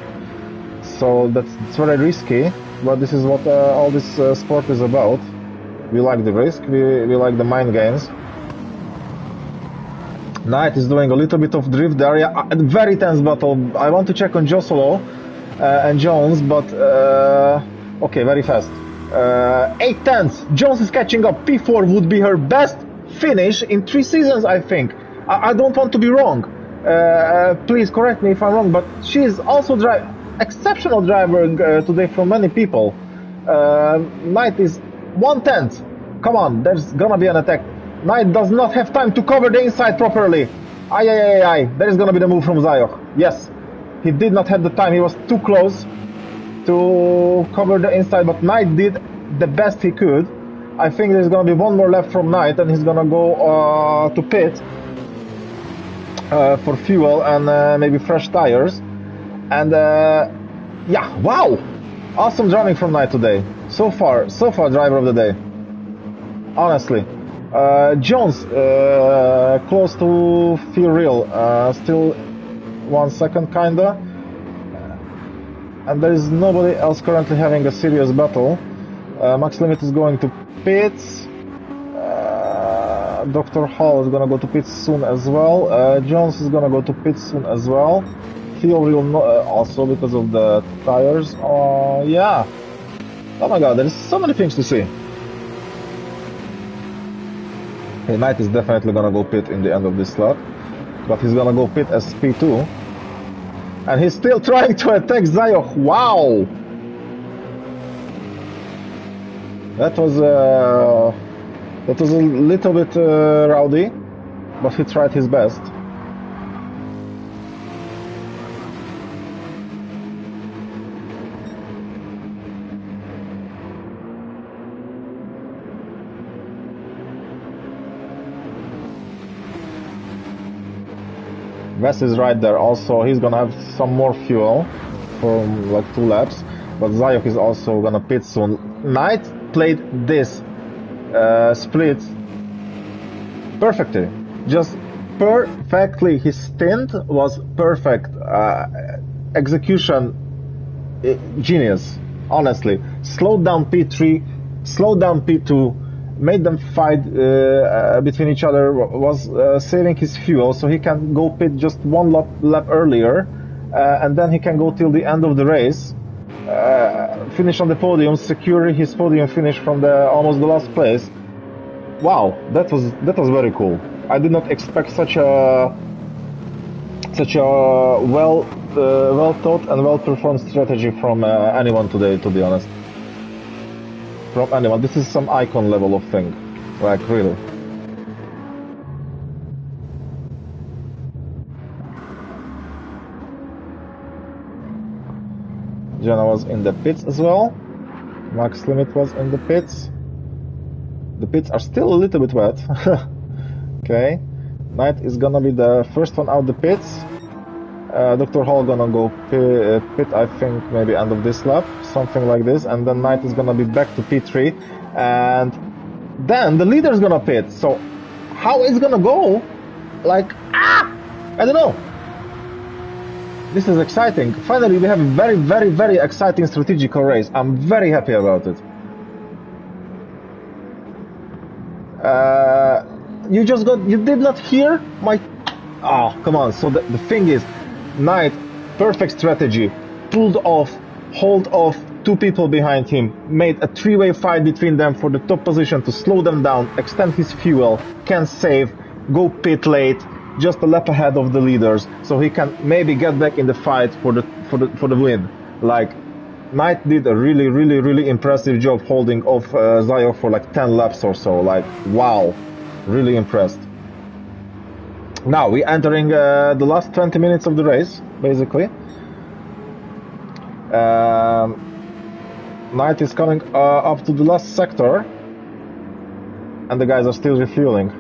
So it's very risky, but this is what all this sport is about. We like the risk, we like the mind games. Knight is doing a little bit of drift there. Yeah, very tense battle. I want to check on Josolo and Jones, but okay, very fast. 8 tenths. Jones is catching up. P4 would be her best finish in 3 seasons, I think. I don't want to be wrong. Please correct me if I'm wrong, but she is also exceptional driver today from many people. Knight is 1/10. Come on, there's gonna be an attack. Knight does not have time to cover the inside properly. Aye. There is gonna be the move from Zayok. Yes, he did not have the time. He was too close to cover the inside, but Knight did the best he could. I think there's gonna be one more left from Knight, and he's gonna go to pit for fuel and maybe fresh tires. And yeah, wow, awesome driving from Knight today. So far driver of the day, honestly. Jones close to feel real, still 1 second kinda, and there is nobody else currently having a serious battle. Max Limit is going to pits. Dr. Hall is gonna go to pits soon as well. Jones is gonna go to pits soon as well. Feel real also because of the tires. Yeah. Oh my god, there's so many things to see. Okay, Knight is definitely gonna go pit in the end of this lap, but he's gonna go pit as P2, and he's still trying to attack Zayok. Wow, that was a little bit rowdy, but he tried his best. Wes is right there also. He's gonna have some more fuel for like 2 laps, but Zayok is also gonna pit soon. Knight played this split perfectly, just perfectly. His stint was perfect. Execution, genius, honestly. Slowed down P3, slowed down P2, made them fight between each other, was saving his fuel so he can go pit just 1 lap earlier, and then he can go till the end of the race, finish on the podium, secure his podium finish from almost the last place. Wow, that was very cool. I did not expect such a well thought and well performed strategy from anyone today, to be honest. From anyone. This is some icon level of thing, like really. Jenna was in the pits as well. Max Limit was in the pits. The pits are still a little bit wet. Okay, Knight is gonna be the first one out the pits. Dr. Hall gonna go pit, I think maybe end of this lap, something like this, and then Knight is gonna be back to P3, and then the leader's gonna pit. So how it's gonna go, like, I don't know. This is exciting. Finally, we have a very, very, very exciting strategical race. I'm very happy about it. You did not hear my, come on. So the thing is, Knight, perfect strategy, pulled off, hold off 2 people behind him, made a 3-way fight between them for the top position to slow them down, extend his fuel, can save, go pit late, just a lap ahead of the leaders, so he can maybe get back in the fight for the win. Like, Knight did a really impressive job holding off Zayov for like 10 laps or so. Like, wow, really impressed. Now we're entering the last 20 minutes of the race, basically. Knight is coming up to the last sector, and the guys are still refueling.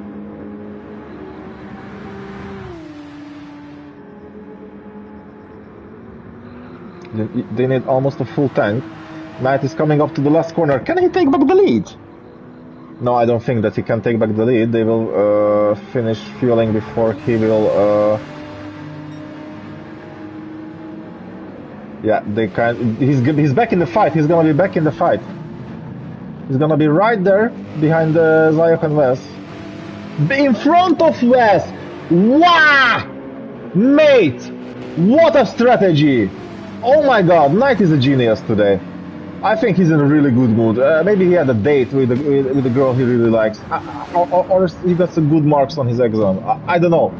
They need almost a full tank. Knight is coming up to the last corner. Can he take back the lead? No, I don't think that he can take back the lead. They will finish fueling before he will... Yeah, they can. He's back in the fight. He's gonna be back in the fight. He's gonna be right there behind Zayok and Wes. In front of Wes! Wow! Mate! What a strategy! Oh my god, Knight is a genius today. I think he's in a really good mood. Maybe he had a date with a girl he really likes. Or he got some good marks on his exam. I don't know.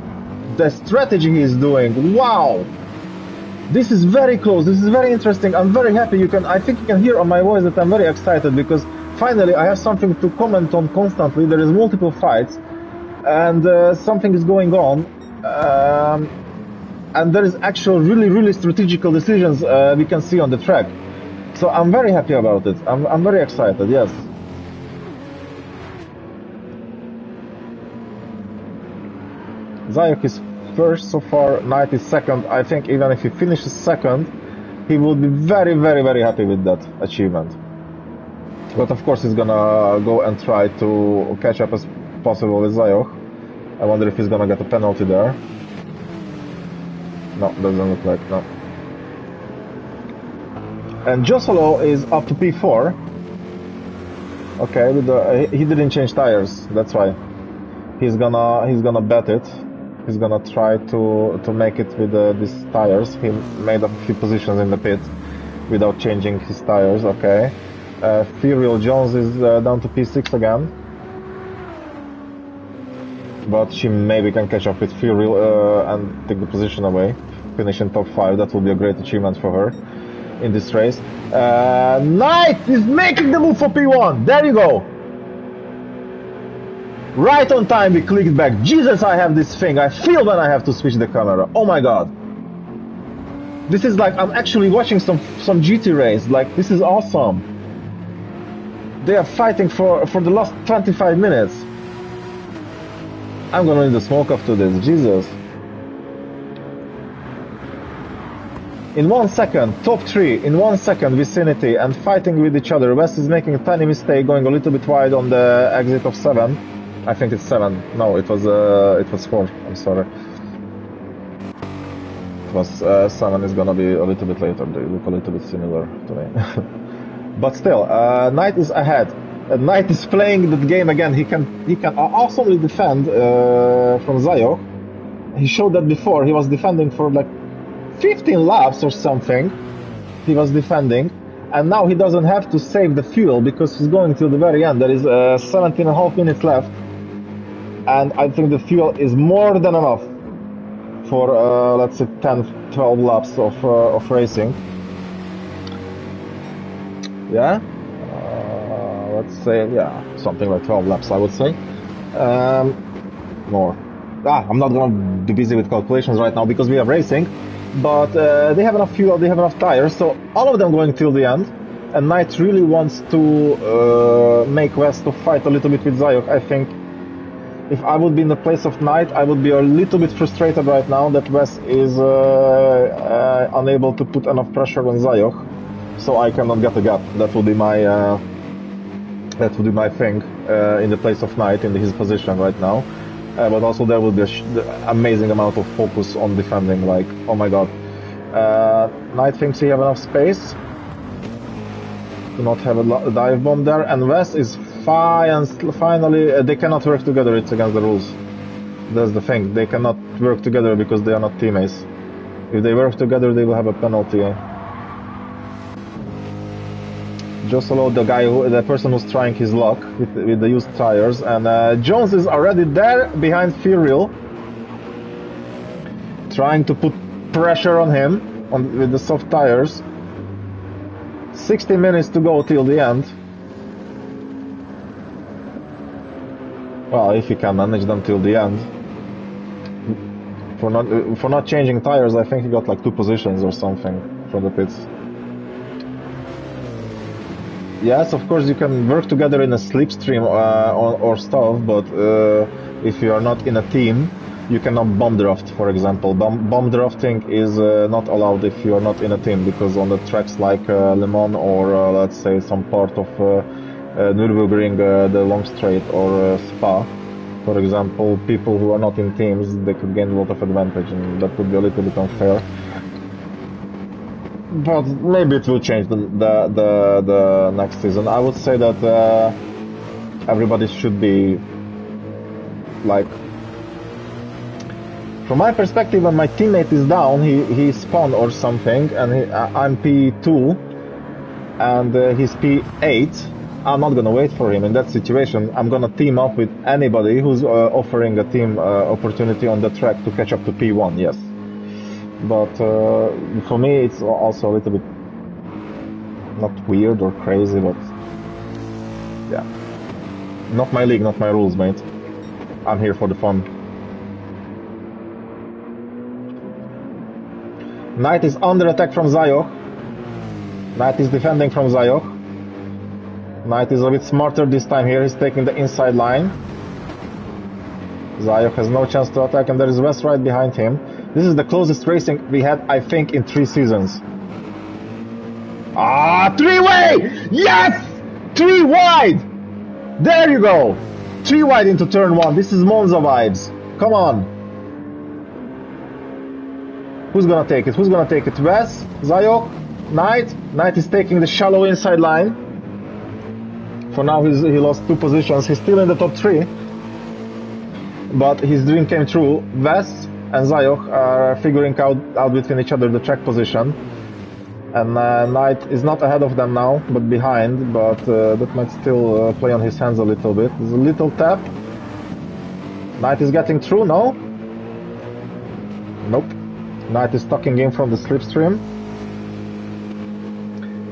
The strategy he's doing, wow! This is very close. This is very interesting. I'm very happy. I think you can hear on my voice that I'm very excited because finally I have something to comment on constantly. There is multiple fights and something is going on. And there is actual really strategical decisions we can see on the track. So I'm very happy about it. I'm very excited, yes. Zayok is first so far, Knight is second. I think even if he finishes second, he will be very happy with that achievement. But of course he's gonna go and try to catch up as possible with Zayok. I wonder if he's gonna get a penalty there. No, doesn't look like, no. And Josolo is up to P4. Okay, he didn't change tires, that's why. He's gonna bet it. He's gonna try to make it with these tires. He made up a few positions in the pit without changing his tires, okay. Furiel Jones is down to P6 again. But she maybe can catch up with Furiel and take the position away. Finish in top 5, that will be a great achievement for her in this race. Knight is making the move for P1, there you go! Right on time we clicked back. Jesus, I have this thing. I feel when I have to switch the camera. Oh my god. This is like I'm actually watching some GT race. Like, this is awesome. They are fighting for the last 25 minutes. I'm gonna need a smoke after this. Jesus. In 1 second, top 3, in 1 second vicinity and fighting with each other. West is making a tiny mistake, going a little bit wide on the exit of 7. I think it's 7. No, it was 4. I'm sorry. It was 7 is gonna be a little bit later. They look a little bit similar to me. But still, Knight is ahead. Knight is playing that game again. He can awesomely defend from Zayok. He showed that before. He was defending for like 15 laps or something. He was defending. And now he doesn't have to save the fuel because he's going till the very end. There is 17.5 minutes left. And I think the fuel is more than enough for, let's say, 10-12 laps of racing. Yeah? Let's say, yeah, something like 12 laps, I would say. More. I'm not going to be busy with calculations right now because we are racing. But they have enough fuel, they have enough tires, so all of them going till the end. And Knight really wants to make West to fight a little bit with Zayok. I think if I would be in the place of Knight, I would be a little bit frustrated right now that West is unable to put enough pressure on Zayok, so I cannot get a gap. That would be my thing in the place of Knight in his position right now. But also there will be an amazing amount of focus on defending, like, oh my god. Knight thinks he have enough space to not have a dive bomb there, and Wes is finally, they cannot work together, it's against the rules. That's the thing, they cannot work together because they are not teammates. If they work together, they will have a penalty. Josolo, the person who's trying his luck with the used tires, and Jones is already there behind Furiel, trying to put pressure on him with the soft tires. 60 minutes to go till the end. Well, if he can manage them till the end. For not changing tires, I think he got like 2 positions or something from the pits. Yes, of course you can work together in a slipstream or stuff, but if you are not in a team, you cannot bomb draft, for example. Bomb drafting is not allowed if you are not in a team, because on the tracks like Le Mans or let's say some part of Nürburgring, the long straight, or Spa, for example, people who are not in teams, they could gain a lot of advantage, and that would be a little bit unfair. But maybe it will change the next season. I would say that everybody should be like, from my perspective, when my teammate is down, he spawned or something, and I'm P2 and he's P8. I'm not gonna wait for him in that situation. I'm gonna team up with anybody who's offering a team opportunity on the track to catch up to P1. Yes. But for me, it's also a little bit not weird or crazy, but yeah, not my league, not my rules, mate. I'm here for the fun. Knight is under attack from Zayok. Knight is defending from Zayok. Knight is a bit smarter this time here. He's taking the inside line. Zayok has no chance to attack, and there is West right behind him. This is the closest racing we had, I think, in 3 seasons. Ah, 3-way! Yes! 3 wide! There you go! 3 wide into turn 1. This is Monza vibes. Come on. Who's gonna take it? Who's gonna take it? Wes? Zayok? Knight? Knight is taking the shallow inside line. For now, he lost 2 positions. He's still in the top 3. But his dream came true. Wes and Zayok are figuring out between each other the track position. And Knight is not ahead of them now, but behind. But that might still play on his hands a little bit. There's a little tap. Knight is getting through, no? Nope. Knight is tucking in from the slipstream.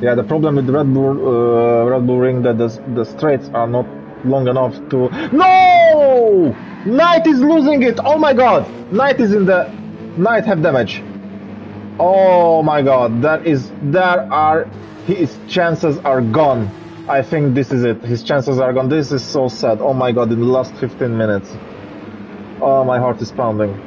Yeah, the problem with Red Bull Ring that the straights are not long enough to... No! Knight is losing it! Oh my god! Knight is in the... Knight have damage. Oh my god, his chances are gone. I think this is it. His chances are gone. This is so sad. Oh my god, in the last 15 minutes. Oh, my heart is pounding.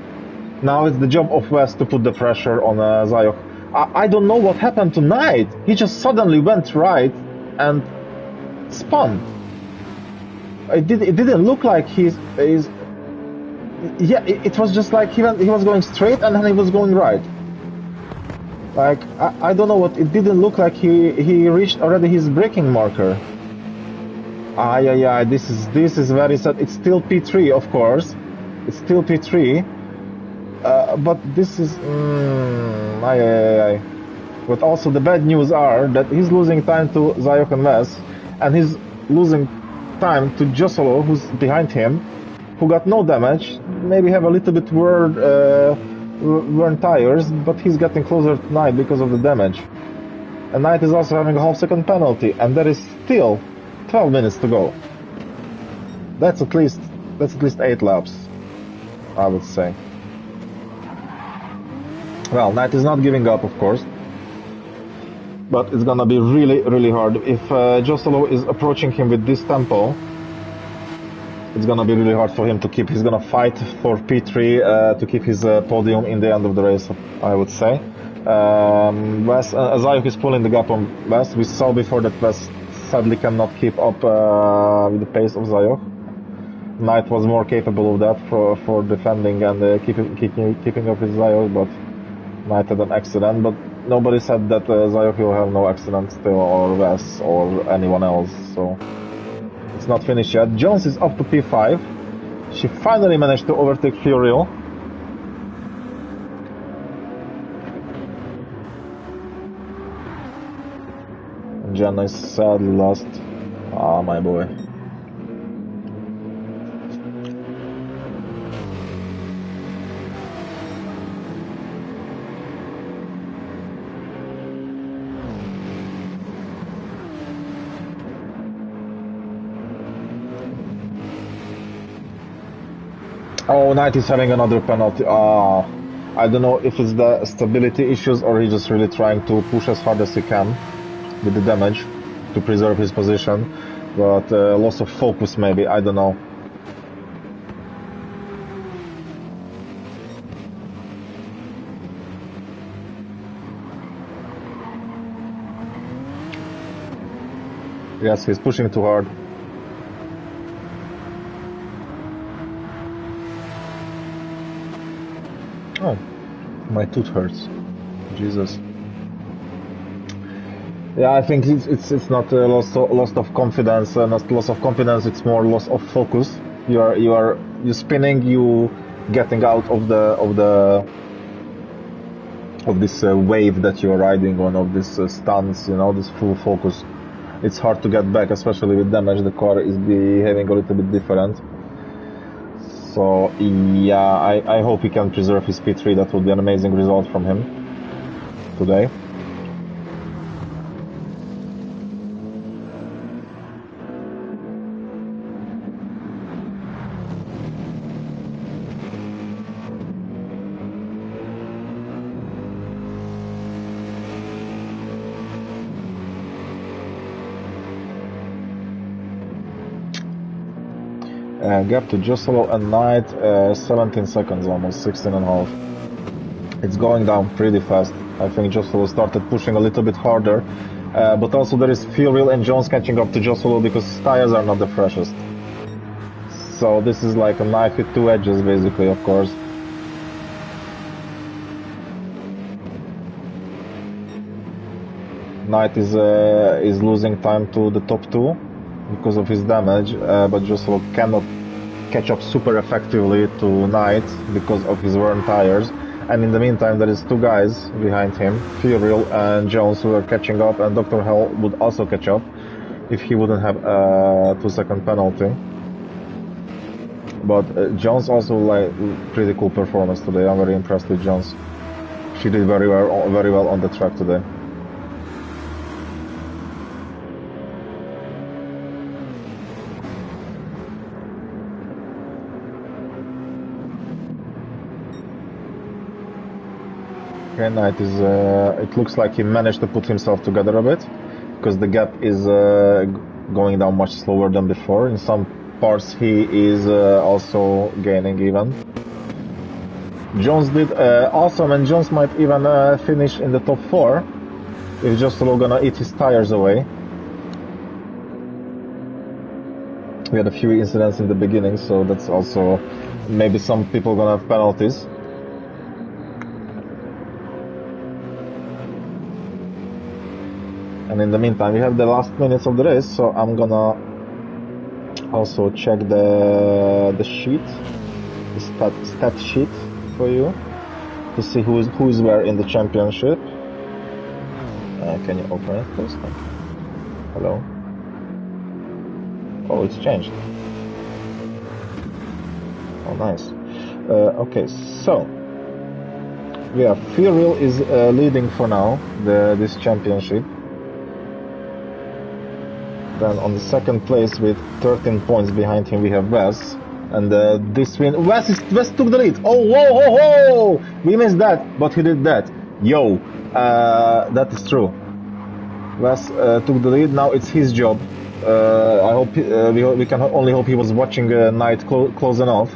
Now it's the job of West to put the pressure on Zayok. I don't know what happened to Knight. He just suddenly went right and spun. It didn't look like he's yeah, it was just like he was going straight and then he was going right. Like, I don't know what, it didn't look like he reached already his braking marker. Yeah, this is very sad. It's still P3, of course. It's still P3. But this is... But also the bad news are that he's losing time to Zayok and Wes, and he's losing time to Josolo, who's behind him, who got no damage, maybe have a little bit worn tires, but he's getting closer to Knight because of the damage. And Knight is also having a half-second penalty, and there is still 12 minutes to go. That's at least 8 laps, I would say. Well, Knight is not giving up, of course, but it's gonna be really, really hard. If Josolo is approaching him with this tempo, it's gonna be really hard for him to keep. He's gonna fight for P3 to keep his podium in the end of the race, I would say. Zayok is pulling the gap on Wes. We saw before that Wes sadly cannot keep up with the pace of Zayok. Knight was more capable of that for defending and keeping up with Zayok, but Knight had an accident. But nobody said that Zayok will have no accident still, or Wes, or anyone else, so it's not finished yet. Jones is up to P5. She finally managed to overtake Furiel. And Jenna is sadly lost. Ah, my boy. Oh, Knight is having another penalty. I don't know if it's the stability issues or he's just really trying to push as hard as he can with the damage to preserve his position. But loss of focus maybe, I don't know. Yes, he's pushing too hard. Oh, my tooth hurts. Jesus. Yeah, I think it's not a loss of confidence. Not loss of confidence. It's more loss of focus. You're spinning. You getting out of this wave that you're riding on, of this stance. You know, this full focus. It's hard to get back, especially with damage. The car is behaving a little bit different. So yeah, I hope he can preserve his P3. That would be an amazing result from him today. Gap to Josolo and Knight, 17 seconds almost, 16 and a half. It's going down pretty fast. I think Josolo started pushing a little bit harder, but also there is Fuel and Jones catching up to Josolo because his tires are not the freshest. So this is like a knife with two edges basically, of course. Knight is losing time to the top two because of his damage, but Josolo cannot catch up super effectively to Knight because of his worn tires. And in the meantime, there is two guys behind him, Furiel and Jones, who are catching up, and Dr. Hell would also catch up if he wouldn't have a 2-second penalty. But Jones also like pretty cool performance today. I'm very impressed with Jones. She did very well on the track today. Knight is, it looks like he managed to put himself together a bit, because the gap is going down much slower than before. In some parts he is also gaining even. Jones did awesome, and Jones might even finish in the top 4 if Josolo gonna eat his tires away. We had a few incidents in the beginning, so that's also maybe some people gonna have penalties. And in the meantime, we have the last minutes of the race, so I'm gonna also check the sheet, the stat sheet for you to see who is where in the championship. Can you open it, please? Hello. Oh, it's changed. Oh, nice. Okay, so yeah, Furiel is leading for now this championship. Then on the second place with 13 points behind him we have Wes, and this win, Wes took the lead. Oh, whoa, we missed that, but he did that. Yo, that is true. Wes took the lead. Now it's his job. I hope we can only hope he was watching Knight close enough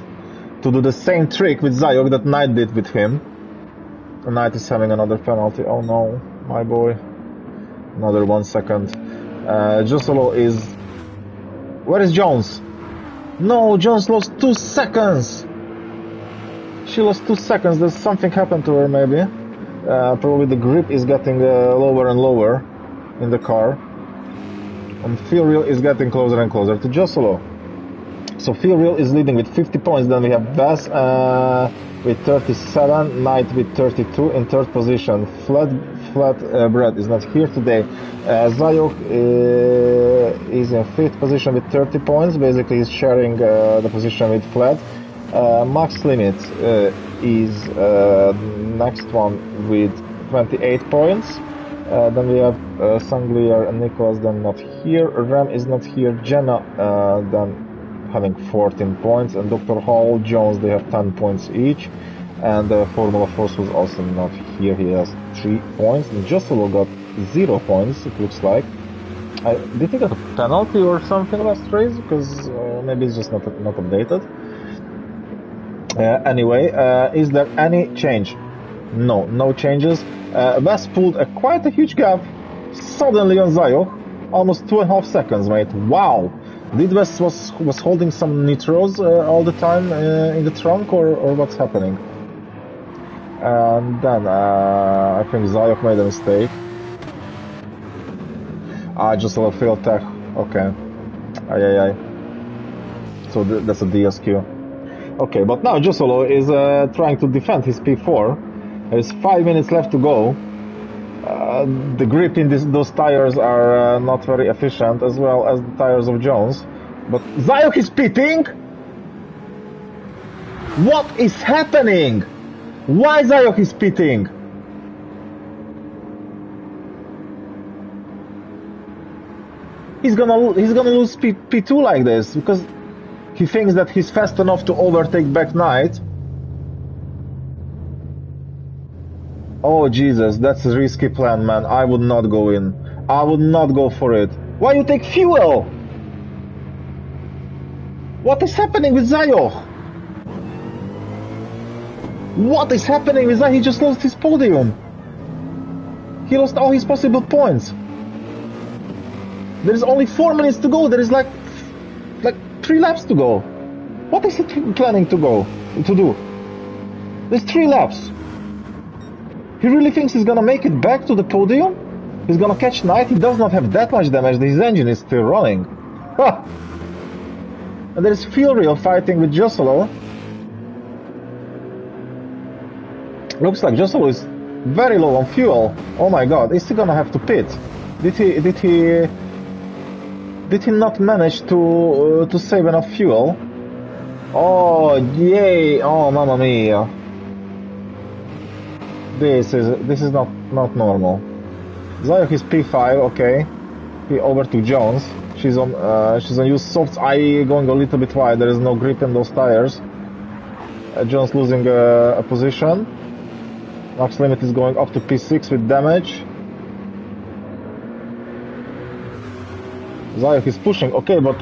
to do the same trick with Zayok that Knight did with him. Knight is having another penalty. Oh no, my boy. Another 1 second. Josolo is... Where is Jones? No, Jones lost 2 seconds. She lost 2 seconds. There's something happened to her maybe. Probably the grip is getting lower and lower in the car. And Furiel is getting closer and closer to Josolo. So Furiel is leading with 50 points. Then we have Bass with 37, Knight with 32 in third position. Flatbread is not here today. Zayok is in 5th position with 30 points. Basically, he's sharing the position with Flat. Max Limit is next one with 28 points. Then we have Sanglier and Nicholas, then not here. Ram is not here. Jenna then having 14 points, and Dr. Hall, Jones, they have 10 points each. And Formula Force was also not here. He has 3 points. And Jossolo got 0 points, it looks like. Did he get a penalty or something last race? Because maybe it's just not updated. Anyway, is there any change? No changes. Wes pulled quite a huge gap suddenly on Zayo. Almost 2.5 seconds, mate. Wow! Did Wes was holding some nitros all the time in the trunk, or what's happening? And then I think Zayok made a mistake. Just a failed tech. Okay. Aye. So that's a DSQ. Okay, but now Jusolo is trying to defend his P4. There's 5 minutes left to go. The grip in those tires are not very efficient, as well as the tires of Jones. But Zayok is pitting? What is happening? Why Zayok is pitting? He's gonna lose P2 like this because he thinks that he's fast enough to overtake Back Knight. Oh Jesus, that's a risky plan, man. I would not go in. I would not go for it. Why you take fuel? What is happening with Zayo? What is happening with Zayo? He just lost his podium. He lost all his possible points. There is only 4 minutes to go. There is like 3 laps to go. What is he planning to do? There's 3 laps. He really thinks he's gonna make it back to the podium? He's gonna catch Knight? He does not have that much damage. His engine is still running. Huh. And there is Fury fighting with Jossolo. Looks like Jossolo is very low on fuel. Oh my god, is he gonna have to pit? Did he not manage to save enough fuel? Oh yay! Oh mamma mia! This is not normal. Zayok is P5, okay. He overtook Jones. She's on used softs. I going a little bit wide. There is no grip in those tires. Jones losing a position. Max limit is going up to P6 with damage. Zayok is pushing, okay, but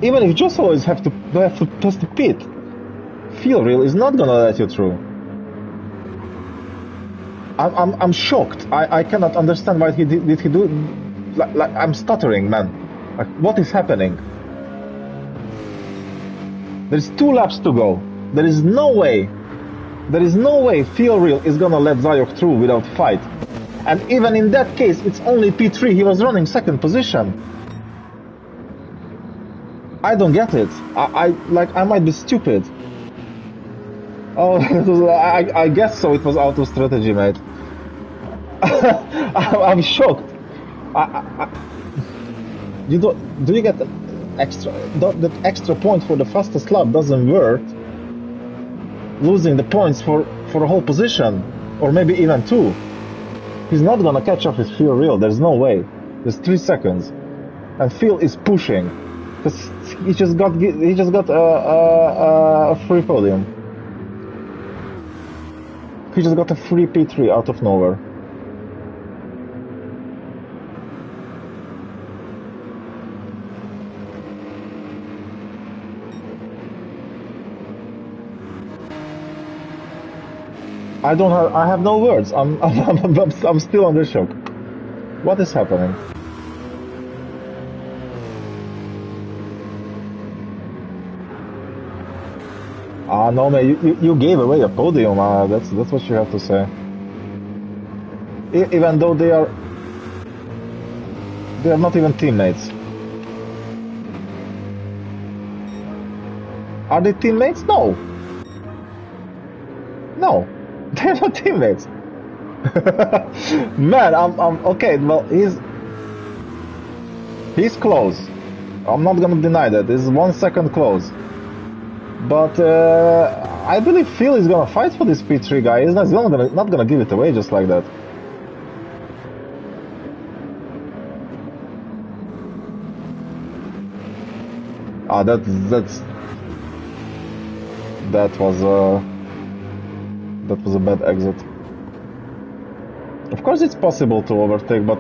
even if Jossolo have to pit, Fuel Reel is not gonna let you through. I'm shocked. I cannot understand why did he do. Like I'm stuttering, man. Like, what is happening? There's 2 laps to go. There is no way Fuel Reel is gonna let Zayok through without fight. And even in that case, it's only P3. He was running 2nd position. I don't get it. I might be stupid. Oh, I guess so. It was out of strategy, mate. I'm shocked. Do you get that extra point for the fastest lap doesn't work? Losing the points for a whole position, or maybe even 2. He's not gonna catch up with Fuel Reel. There's no way. There's 3 seconds, and Phil is pushing because he just got a free podium. He just got a free P3 out of nowhere. I have no words. I'm still under shock. What is happening? No, man, you gave away a podium. That's what you have to say. Even though they are not even teammates. Are they teammates? No. No. They're not teammates. Man, I'm okay. Well, he's close. I'm not gonna deny that. This is 1 second close. But I believe Phil is gonna fight for this P3 guy. He's not gonna give it away just like that. Ah, that was a bad exit. Of course, it's possible to overtake, but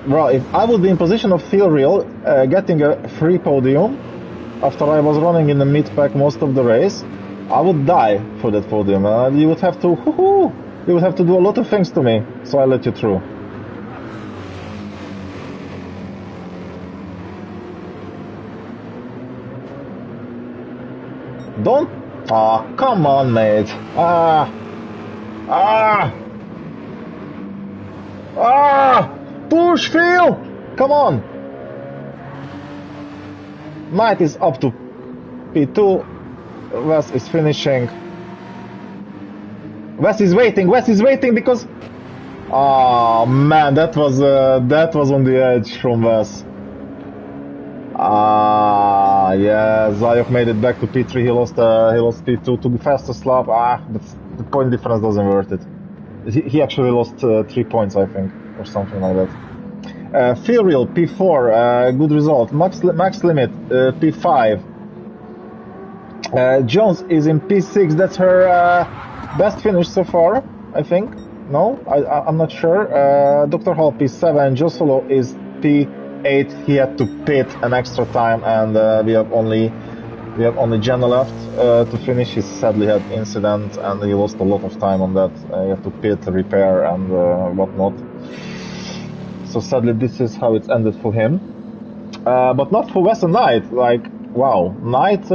well, if I would be in position of Feel Real, getting a free podium after I was running in the mid-pack most of the race, I would die for that podium. You would have to do a lot of things to me, so I let you through. Don't. Ah, come on, mate. Push, Phil! Come on! Knight is up to P2. Wes is finishing. Wes is waiting because... Oh man, that was on the edge from Wes. Yeah, Zayok made it back to P3. He lost P2 to the fastest lap. But the point difference doesn't worth it. He actually lost 3 points, I think, or something like that. Feel Real P4, good result. Max limit P5. Jones is in P6. That's her best finish so far, I think. No, I'm not sure. Dr. Hall P7. Joe Solo is P8. He had to pit an extra time, and we have only Jenna left to finish. He sadly had incident, and he lost a lot of time on that. He had to pit, repair, and whatnot. So sadly, this is how it's ended for him. But not for Wes and Knight. Like, wow, Knight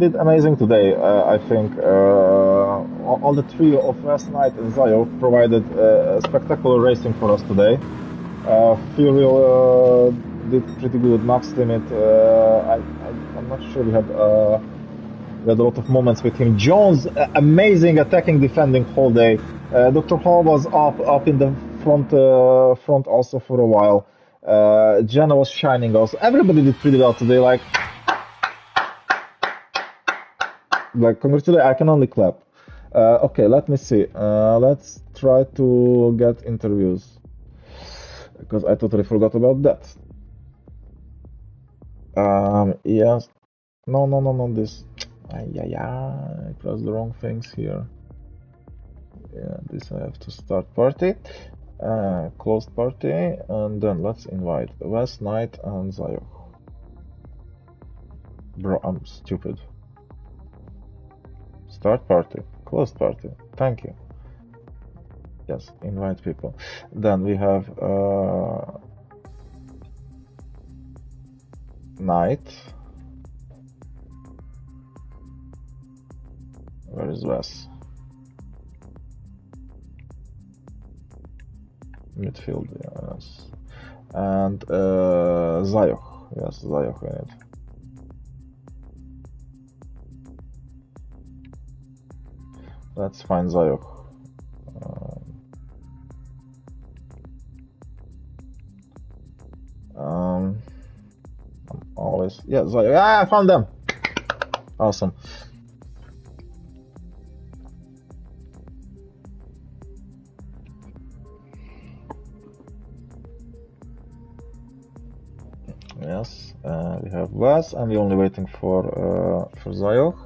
did amazing today. I think all the trio of Wes, Knight, and Zayo provided spectacular racing for us today. Furiel did pretty good. Max limit. I'm not sure we had a lot of moments with him. Jones, amazing attacking, defending whole day. Dr. Hall was up in the front also for a while. Jenna was shining also. Everybody did pretty well today. Like congratulations. I can only clap. Okay, let me see. Let's try to get interviews, because I totally forgot about that. Yes. No, this. I pressed the wrong things here. Yeah, this I have to start party. Closed party, and then let's invite Wes, Knight, and Zayo. Bro, I'm stupid. Start party, closed party. Thank you. Yes, invite people. Then we have Knight. Where is Wes? Midfield, yes. And Zayoch. Yes, Zayoch in it. Let's find Zayoch. Always, yeah, Zayoch. Yeah, I found them. Awesome. Yes, we have Wes, and we're only waiting for Zayoch.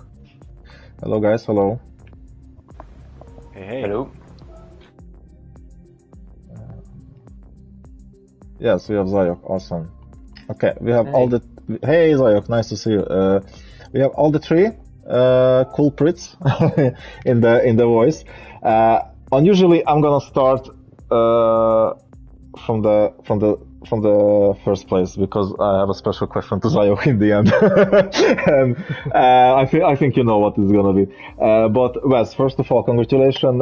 Hello, guys. Hello. Hey. Hello. Yes, we have Zayoch. Awesome. Okay, we have all the. Hey, Zayoch. Nice to see you. We have all the three culprits in the voice. Unusually, I'm gonna start from the first place, because I have a special question to Zayo in the end. And I think you know what it's gonna be. But Wes, first of all, congratulations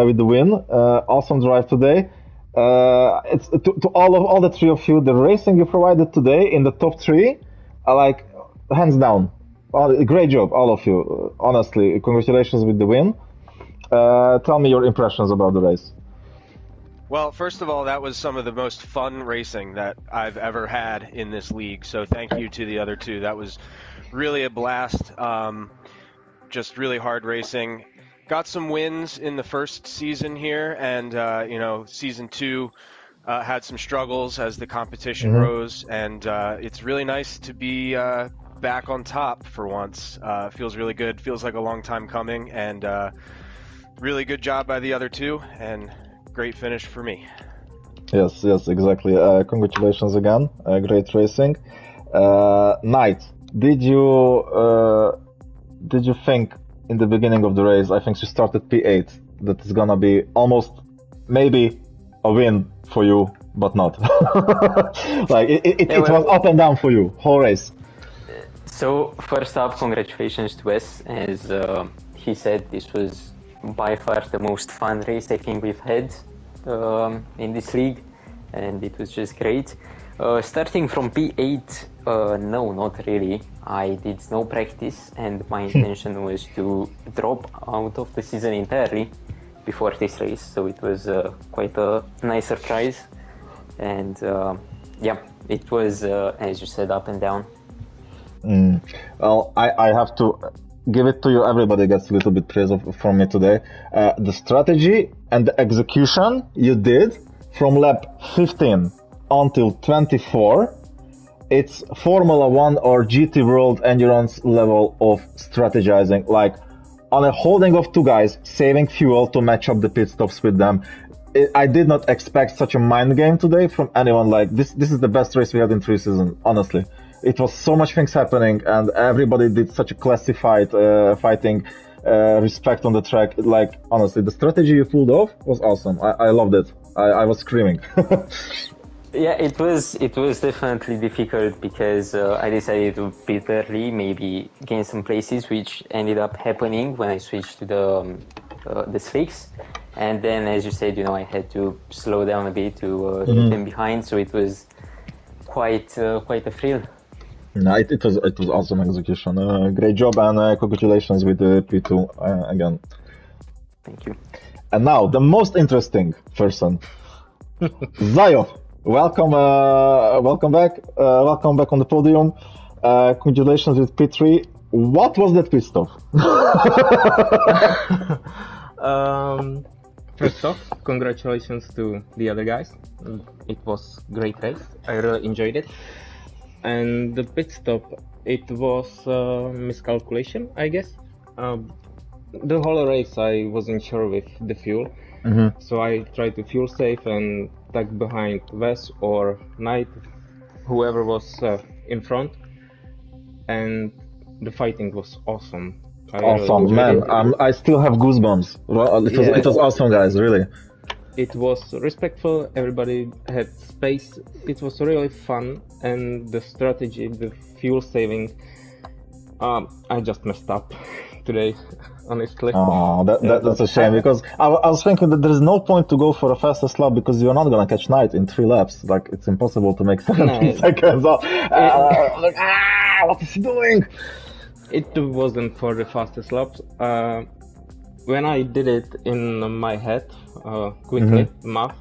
with the win. Awesome drive today. It's to all the three of you. The racing you provided today in the top three, like hands down. Great job, all of you. Honestly, congratulations with the win. Tell me your impressions about the race. Well, first of all, that was some of the most fun racing that I've ever had in this league. So thank you to the other two. That was really a blast. Just really hard racing. Got some wins in the first season here, and season 2 had some struggles as the competition rose, and it's really nice to be back on top for once. Feels really good. Feels like a long time coming, and really good job by the other two, and great finish for me. Yes, exactly. Congratulations again. Great racing. Knight, did you think in the beginning of the race? I think you started P8. That is gonna be almost maybe a win for you, but not. Like it was up and down for you whole race. So first off, congratulations to Wes. As he said, this was by far the most fun race I think we've had in this league, and it was just great. Starting from P8, no, not really. I did no practice, and my intention was to drop out of the season entirely before this race, so it was quite a nice surprise. And yeah, it was, as you said, up and down. Well, I have to give it to you. Everybody gets a little bit praise from me today. The strategy and the execution you did from lap 15 until 24, it's Formula 1 or GT World Endurance level of strategizing. Like, on a holding of two guys, saving fuel to match up the pit stops with them. I did not expect such a mind game today from anyone. Like, this is the best race we had in 3 seasons, honestly. It was so much things happening, and everybody did such a classified fighting, respect on the track. Like, honestly, the strategy you pulled off was awesome. I loved it. I was screaming. Yeah, it was definitely difficult because I decided to pit early, maybe gain some places, which ended up happening when I switched to the slicks. And then, as you said, I had to slow down a bit to keep them behind. So it was quite a thrill. No, it was awesome execution. Great job, and congratulations with the P2 again. Thank you. And now the most interesting person, Zayov. Welcome back on the podium. Congratulations with P3. What was that pit stop? First off, congratulations to the other guys. It was a great race. I really enjoyed it. And the pit stop, it was miscalculation, I guess. The whole race I wasn't sure with the fuel. So I tried to fuel save and tag behind Wes or Knight, whoever was in front. And the fighting was awesome. Awesome, man. I still have goosebumps. It was awesome, guys, really. It was respectful, everybody had space, it was really fun, and the strategy, the fuel saving, I just messed up today, honestly. Oh, that's a shame, because I was thinking that there is no point to go for a fastest lap because you're not gonna catch Knight in 3 laps. Like, it's impossible to make 17 seconds. What is he doing? It wasn't for the fastest laps. When I did it in my head, quickly, math,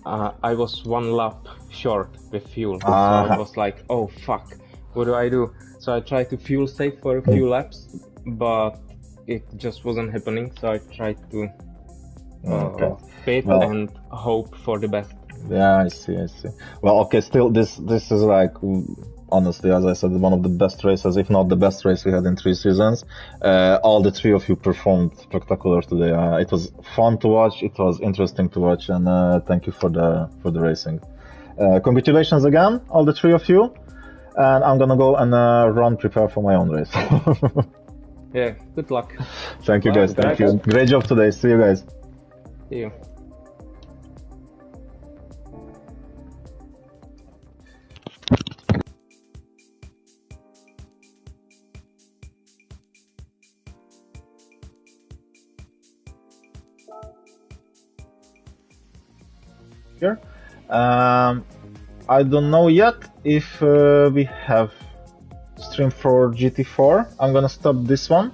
I was 1 lap short with fuel. So I was like, oh fuck, what do I do? So I tried to fuel save for a few laps, but it just wasn't happening. So I tried to pit and hope for the best. Yeah, I see. Well, okay, still, this is like, honestly, as I said, one of the best races, if not the best race we had in 3 seasons. All the 3 of you performed spectacular today. It was fun to watch, it was interesting to watch, and thank you for the racing. Congratulations again, all the 3 of you. And I'm gonna go and prepare for my own race. Yeah, good luck. Thank you, guys. Thank you. Great job today. See you guys. See you. Here. I don't know yet if we have stream for GT4. I'm gonna stop this one,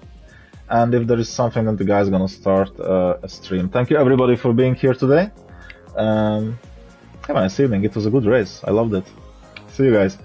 and if there is something, then the guy's gonna start a stream. Thank you everybody for being here today. Have a nice evening. It was a good race. I loved it. See you guys.